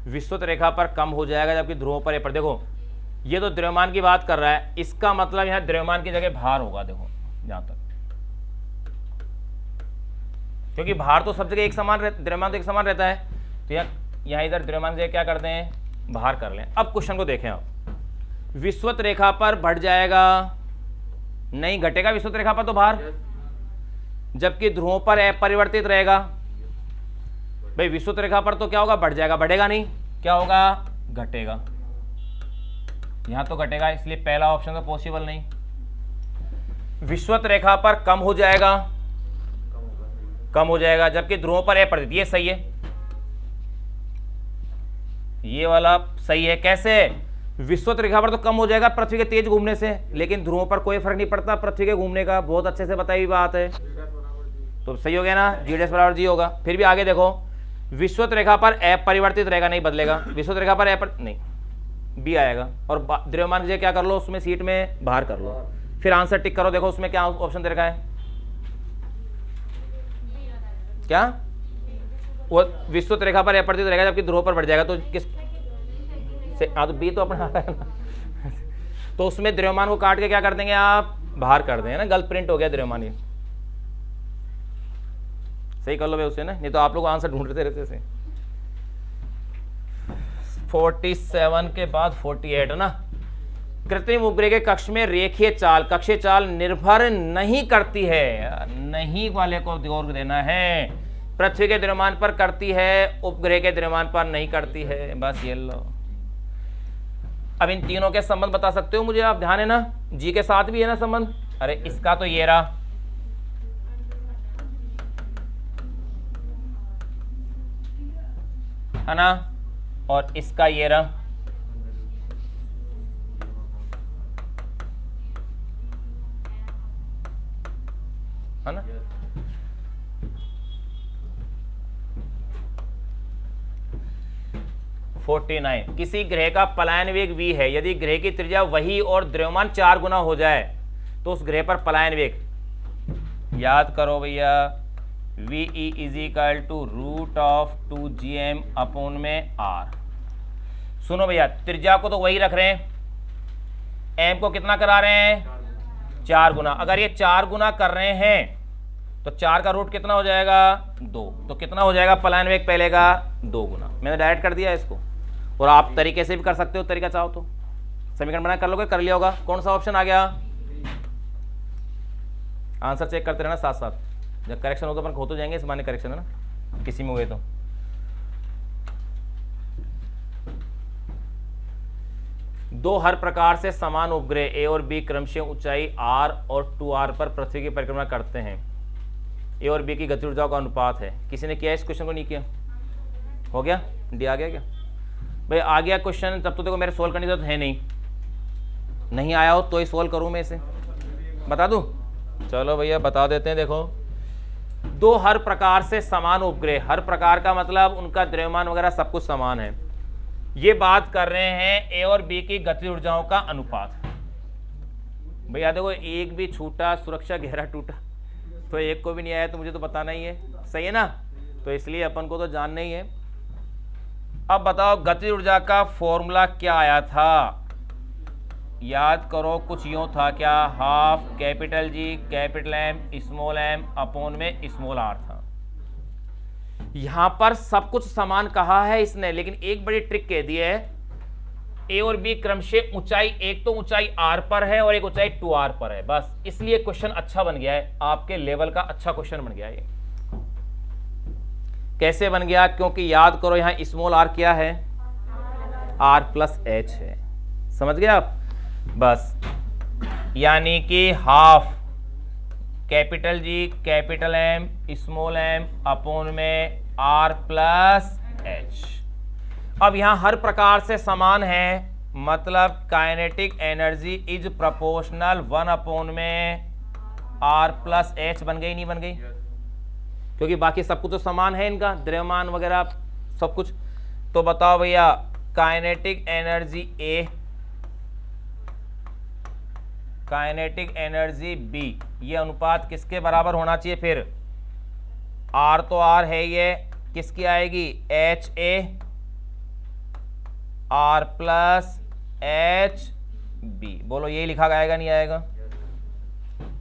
विषुवत रेखा पर कम हो जाएगा जबकि ध्रुवों पर पर देखो ये तो द्रव्यमान की बात कर रहा है, इसका मतलब यहाँ द्रव्यमान की जगह भार होगा। देखो जहां तक, क्योंकि भार तो सब जगह एक समान, द्रव्यमान तो एक समान रहता है, तो यहाँ इधर द्रव्यमान की जगह क्या करते हैं? भार कर लें। अब क्वेश्चन को देखें, आप विषुवत रेखा पर बढ़ जाएगा, नहीं घटेगा विषुवत रेखा पर तो भार, जबकि ध्रुवों पर अपरिवर्तित रहेगा। भाई विषुवत रेखा पर तो क्या होगा? बढ़ जाएगा, बढ़ेगा नहीं, क्या होगा? घटेगा। यहां तो घटेगा, इसलिए पहला ऑप्शन तो पॉसिबल नहीं। विषुवत रेखा पर कम हो जाएगा, कम हो जाएगा, जबकि ध्रुवों पर अपरिवर्तित, ये सही है, ये वाला सही है। कैसे? विषुवत रेखा पर तो कम हो जाएगा पृथ्वी के तेज घूमने से, लेकिन ध्रुवों पर कोई फर्क नहीं पड़ता पृथ्वी के घूमने का, बहुत अच्छे से बताई हुई बात है, तो सही हो गया ना, जीडीएस बराबर जी होगा। फिर भी आगे देखो, विषुवत रेखा पर अपरिवर्तित रहेगा, नहीं बदलेगा, विषुवत रेखा पर नहीं, बी आएगा। और द्रव्यमान की जगह क्या कर लो? उसमें सीट में भार कर लो। फिर आंसर टिक करो, देखो उसमें क्या ऑप्शन दे रखा है, क्या? वो विषुवत रेखा पर अपरिवर्तित रहेगा जबकि ध्रुव पर बढ़ जाएगा, तो किस से? तो बी तो अपना आ रहा है ना तो उसमें द्रव्यमान को काट के क्या कर देंगे आप? भार कर देंगे ना, गलत प्रिंट हो गया द्रव्यमान ये। सही कर लो भाई उसे ना, नहीं तो आप लोग आंसर ढूंढते रहते थे। 47 के बाद 48 है ना। कृत्रिम उपग्रह के कक्ष में रेखीय चाल, कक्षीय चाल निर्भर नहीं करती है, नहीं वाले को जोर देना है। पृथ्वी के द्रव्यमान पर करती है, उपग्रह के द्रव्यमान पर नहीं करती है, बस ये लो। अब इन तीनों के संबंध बता सकते हो मुझे आप, ध्यान है ना, जी के साथ भी है ना संबंध। अरे इसका तो ये रहा, है ना, और इसका ये रहा, है ना। किसी ग्रह का पलायन वेग v है, यदि ग्रह की त्रिज्या वही और द्रव्यमान 4 गुना हो जाए तो उस ग्रह पर पलायन वेग याद करो भैया, V E is equal to √2gm upon में r। सुनो भैया, त्रिज्या को तो वही रख रहे हैं, m को कितना करा रहे हैं 4 गुना। अगर ये 4 गुना कर रहे हैं तो 4 का रूट कितना हो जाएगा 2, तो कितना हो जाएगा पलायन वेग पहले का 2 गुना। मैंने डायरेक्ट कर दिया इसको, और आप तरीके से भी कर सकते हो, तरीका चाहो तो। समीकरण बना कर लोगे, कर लिया होगा। कौन सा ऑप्शन आ गया, आंसर चेक करते रहना साथ साथ, जब करेक्शन हो तो अपन हो तो जाएंगे, इस माने करेक्शन है ना किसी में हुए तो। दो हर प्रकार से समान उपग्रह ए और बी क्रमशः ऊंचाई r और 2r पर पृथ्वी की परिक्रमा करते हैं। ए और बी की गति ऊर्जाओं का अनुपात है। किसी ने किया इस क्वेश्चन को, नहीं किया, हो गया डी आ गया क्या भाई, आ गया क्वेश्चन, तब तो देखो मेरे सोल्व करने की जरूरत है नहीं आया हो तो ही सोल्व करूं मैं इसे, बता दूं। चलो भैया बता देते हैं। देखो, दो हर प्रकार से समान उपग्रह, हर प्रकार का मतलब उनका द्रव्यमान वगैरह सब कुछ समान है। ये बात कर रहे हैं ए और बी की गति ऊर्जाओं का अनुपात। भैया देखो, एक भी छूटा सुरक्षा गहरा टूटा, तो एक को भी नहीं आया तो मुझे तो बताना ही है, सही है ना, तो इसलिए अपन को तो जानना ही है। अब बताओ गति ऊर्जा का फॉर्मूला क्या आया था, याद करो, कुछ यूं था क्या, half capital G capital M small m upon में स्मॉल आर था। यहां पर सब कुछ समान कहा है इसने, लेकिन एक बड़ी ट्रिक कह दी है, ए और बी क्रमशः ऊंचाई, एक तो ऊंचाई आर पर है और एक ऊंचाई 2r पर है, बस इसलिए क्वेश्चन अच्छा बन गया है, आपके लेवल का अच्छा क्वेश्चन बन गया है। कैसे बन गया, क्योंकि याद करो यहां स्मॉल आर क्या है, r प्लस एच है, समझ गए आप, बस यानी कि half capital G capital M small m upon में r प्लस एच। अब यहां हर प्रकार से समान है, मतलब kinetic energy is proportional 1 upon में r प्लस एच। बन गई नहीं बन गई, क्योंकि बाकी सब कुछ तो समान है, इनका द्रव्यमान वगैरह सब कुछ। तो बताओ भैया, काइनेटिक एनर्जी ए, काइनेटिक एनर्जी बी, ये अनुपात किसके बराबर होना चाहिए, फिर r तो r है, ये किसकी आएगी, H A r plus H B. बोलो यही लिखा आएगा नहीं आएगा,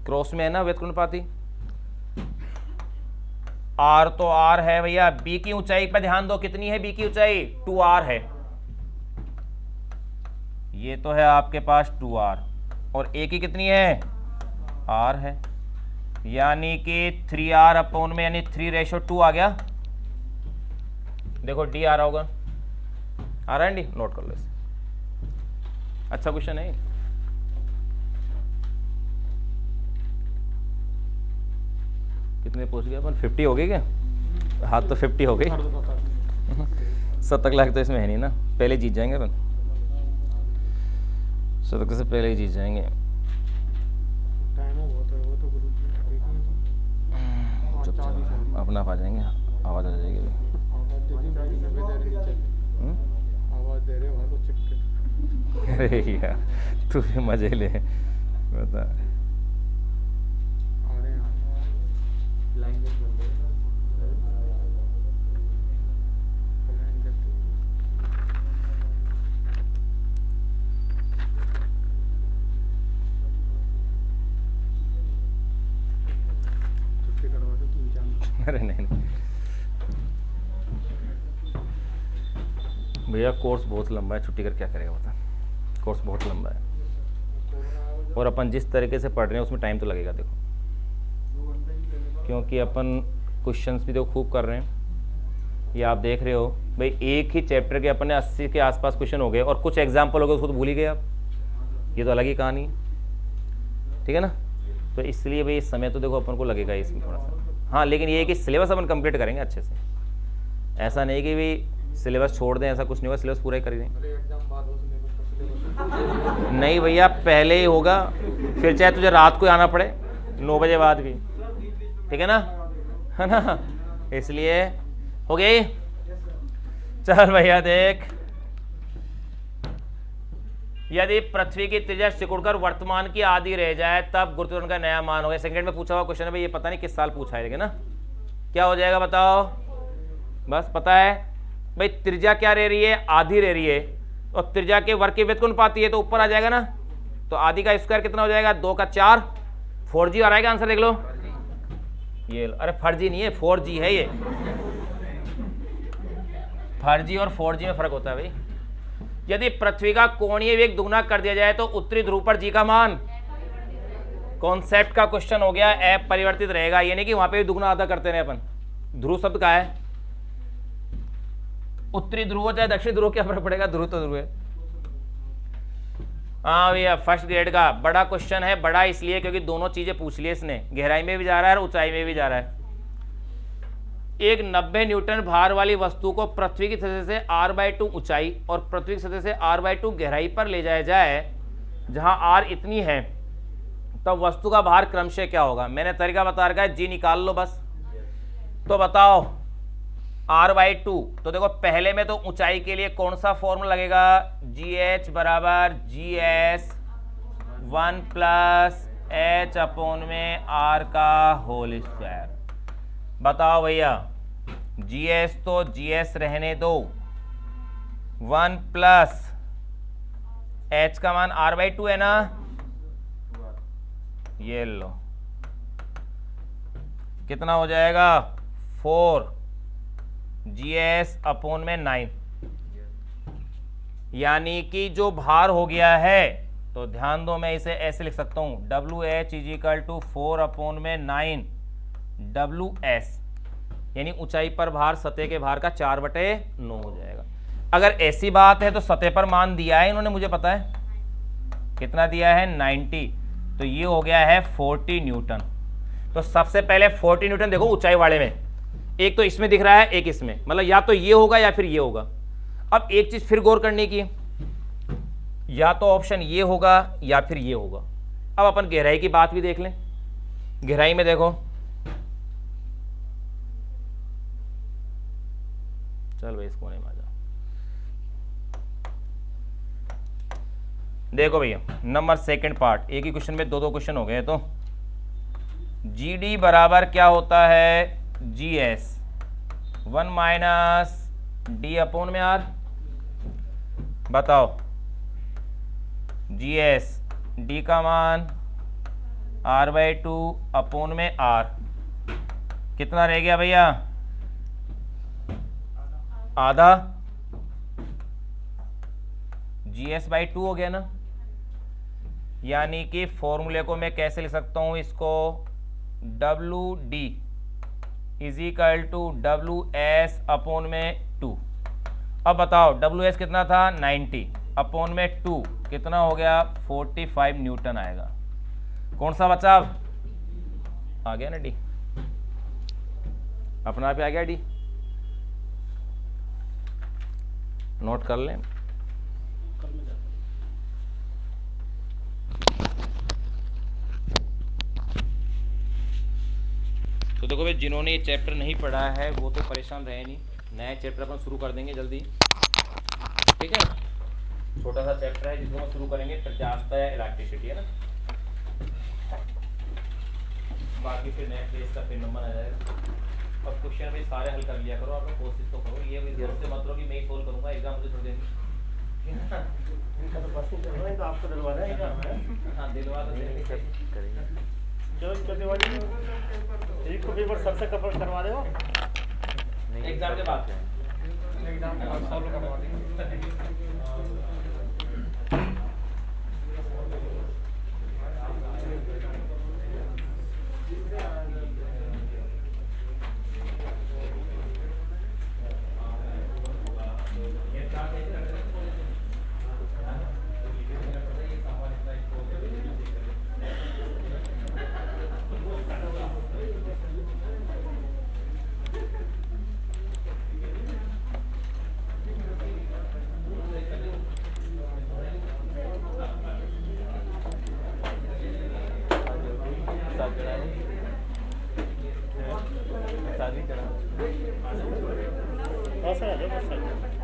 क्रॉस में है ना व्युत्क्रमानुपाती। r तो r है भैया, b की ऊंचाई पर ध्यान दो, कितनी है b की ऊंचाई, 2r है, ये तो है आपके पास 2r, और a की कितनी है, r है, यानी कि 3r अपॉन में, यानी 3:2 आ गया। देखो d आ रहा होगा, आ रहा है डी, नोट कर लो इसे, अच्छा क्वेश्चन है। कितने पूछ गए अपन, 50 हो गई क्या, हाथ तो 50 हो गई। 70 लाख तो इसमें है नहीं ना, पहले जीत जाएंगे अपन, 70 से पहले ही जीत जाएंगे। चुपचाप अपना आ जाएंगे, आवाज आ जाएगी। अरे यार तू भी मजे ले, बता। अरे नहीं भैया, कोर्स बहुत लंबा है, छुट्टी कर क्या करेगा बता। कोर्स बहुत लंबा है और अपन जिस तरीके से पढ़ रहे हैं उसमें टाइम तो लगेगा देखो, क्योंकि अपन क्वेश्चंस भी देखो खूब कर रहे हैं। ये आप देख रहे हो भाई, एक ही चैप्टर के अपन ने 80 के आसपास क्वेश्चन हो गए और कुछ एग्जाम्पल हो गए उसको तो भूल ही गए आप। ये तो अलग ही कहानी है, ठीक है ना। तो इसलिए भाई इस समय तो देखो अपन को लगेगा इसमें थोड़ा सा। हाँ, लेकिन ये है कि सिलेबस अपन कंप्लीट करेंगे अच्छे से। ऐसा नहीं कि भाई सिलेबस छोड़ दें, ऐसा कुछ नहीं होगा, सिलेबस पूरा ही कर देंगे। नहीं भैया, पहले ही होगा, फिर चाहे तुझे रात को आना पड़े 9 बजे बाद भी, ठीक है ना, इसलिए हो गई। चल भैया देख, यदि पृथ्वी की त्रिज्या सिकुड़कर वर्तमान की आधी रह जाए तब गुरुत्वाकर्षण का नया मान होगा। सेकंड में पूछा हुआ क्वेश्चन है भाई, ये पता नहीं किस साल पूछा है, लेकिन ना क्या हो जाएगा बताओ। बस पता है भाई, त्रिज्या क्या रह रही है, आधी रह रही है, और त्रिज्या के वर्ग की व्युत्पन्न है तो ऊपर आ जाएगा ना। तो आधी का स्क्वायर कितना हो जाएगा, 2 का 4। 4G आ रहेगा आंसर, देख लो। ये अरे फर्जी नहीं है, 4G है ये। फर्जी और 4G में फर्क होता है भाई। यदि पृथ्वी का कोणीय वेग दुगना कर दिया जाए तो उत्तरी ध्रुव पर जी का मान, कॉन्सेप्ट का क्वेश्चन हो गया, ऐप परिवर्तित रहेगा। ये नहीं कि वहां पे भी दुगना आधा करते रहे अपन। ध्रुव शब्द का है, उत्तरी ध्रुव चाहे दक्षिण ध्रुव, क्या फर्क पड़ेगा, ध्रुव तो ध्रुव है। हाँ भैया, फर्स्ट ग्रेड का बड़ा क्वेश्चन है। बड़ा इसलिए क्योंकि दोनों चीजें पूछ ली इसने, गहराई में भी जा रहा है और ऊंचाई में भी जा रहा है। एक 90 न्यूटन भार वाली वस्तु को पृथ्वी की सतह से r/2 ऊंचाई और पृथ्वी की सतह से r/2 गहराई पर ले जाया जाए, जहां r इतनी है, तब वस्तु का भार क्रमशः क्या होगा। मैंने तरीका बता रखा है, जी निकाल लो बस। तो बताओ r/2, तो देखो पहले में तो ऊंचाई के लिए कौन सा फॉर्मूला लगेगा, GH बराबर GS 1 प्लस H अपॉन में R का होल स्क्वायर। बताओ भैया, GS तो GS रहने दो, 1 प्लस H का मान r/2 है ना, ये लो कितना हो जाएगा 4 GS अपॉन में 9, यानी कि जो भार हो गया है, तो ध्यान दो मैं इसे ऐसे लिख सकता हूं, WH is equal to 4 upon में 9 WS, यानी ऊंचाई पर भार सतह के भार का 4/9 हो जाएगा। अगर ऐसी बात है तो सतह पर मान दिया है इन्होंने, मुझे पता है कितना दिया है 90, तो ये हो गया है 40 न्यूटन। तो सबसे पहले 40 न्यूटन देखो ऊंचाई वाले में, एक तो इसमें दिख रहा है, एक इसमें, मतलब या तो ये होगा या फिर ये होगा। अब एक चीज फिर गौर करने की, या तो ऑप्शन ये होगा या फिर ये होगा। अब अपन गहराई की बात भी देख लें। गहराई में देखो, चल भाई इस कोने में आ जाओ। देखो भैया नंबर सेकंड पार्ट, एक ही क्वेश्चन में दो क्वेश्चन हो गए। तो GD बराबर क्या होता है, GS 1 माइनस D अपॉन में R। बताओ GS D का मान r/2 अपॉन में R, कितना रह गया भैया, आधा, GS/2 हो गया ना। यानी कि फॉर्मूले को मैं कैसे लिख सकता हूं इसको, WD is equal to WS upon में 2। अब बताओ WS कितना था 90 अपॉन में 2 कितना हो गया 45 न्यूटन आएगा। कौन सा बचा, आ गया ना D, अपना आप आ गया D, नोट कर लें। तो देखो भाई, जिन्होंने ये चैप्टर नहीं पढ़ा है वो तो परेशान रहे नहीं, नया चैप्टर अपन शुरू कर देंगे जल्दी, ठीक है। छोटा सा चैप्टर है जिसको हम शुरू करेंगे, प्रत्यास्थता या इलेक्ट्रिसिटी, है ना। बाकी फिर नेक्स्ट पेज का फिर नंबर आ जाएगा। और क्वेश्चन भी सारे हल कर लिया करो, आप लोग कोशिश तो करो, ये से मतलब कि मैं ही सोल्व करूंगा, एग्जाम मुझे छोड़ देंगे। इनका तो बस नहीं चल रहा है, तो आपको दिलवाना है। हाँ दिलवा तो देंगे। जो प्रतिवादी एक को पेपर सर से कवर करवा दो एग्जाम के बाद एग्जाम सॉल्व करवा देंगे। हाँ सर आ जाओ बस सर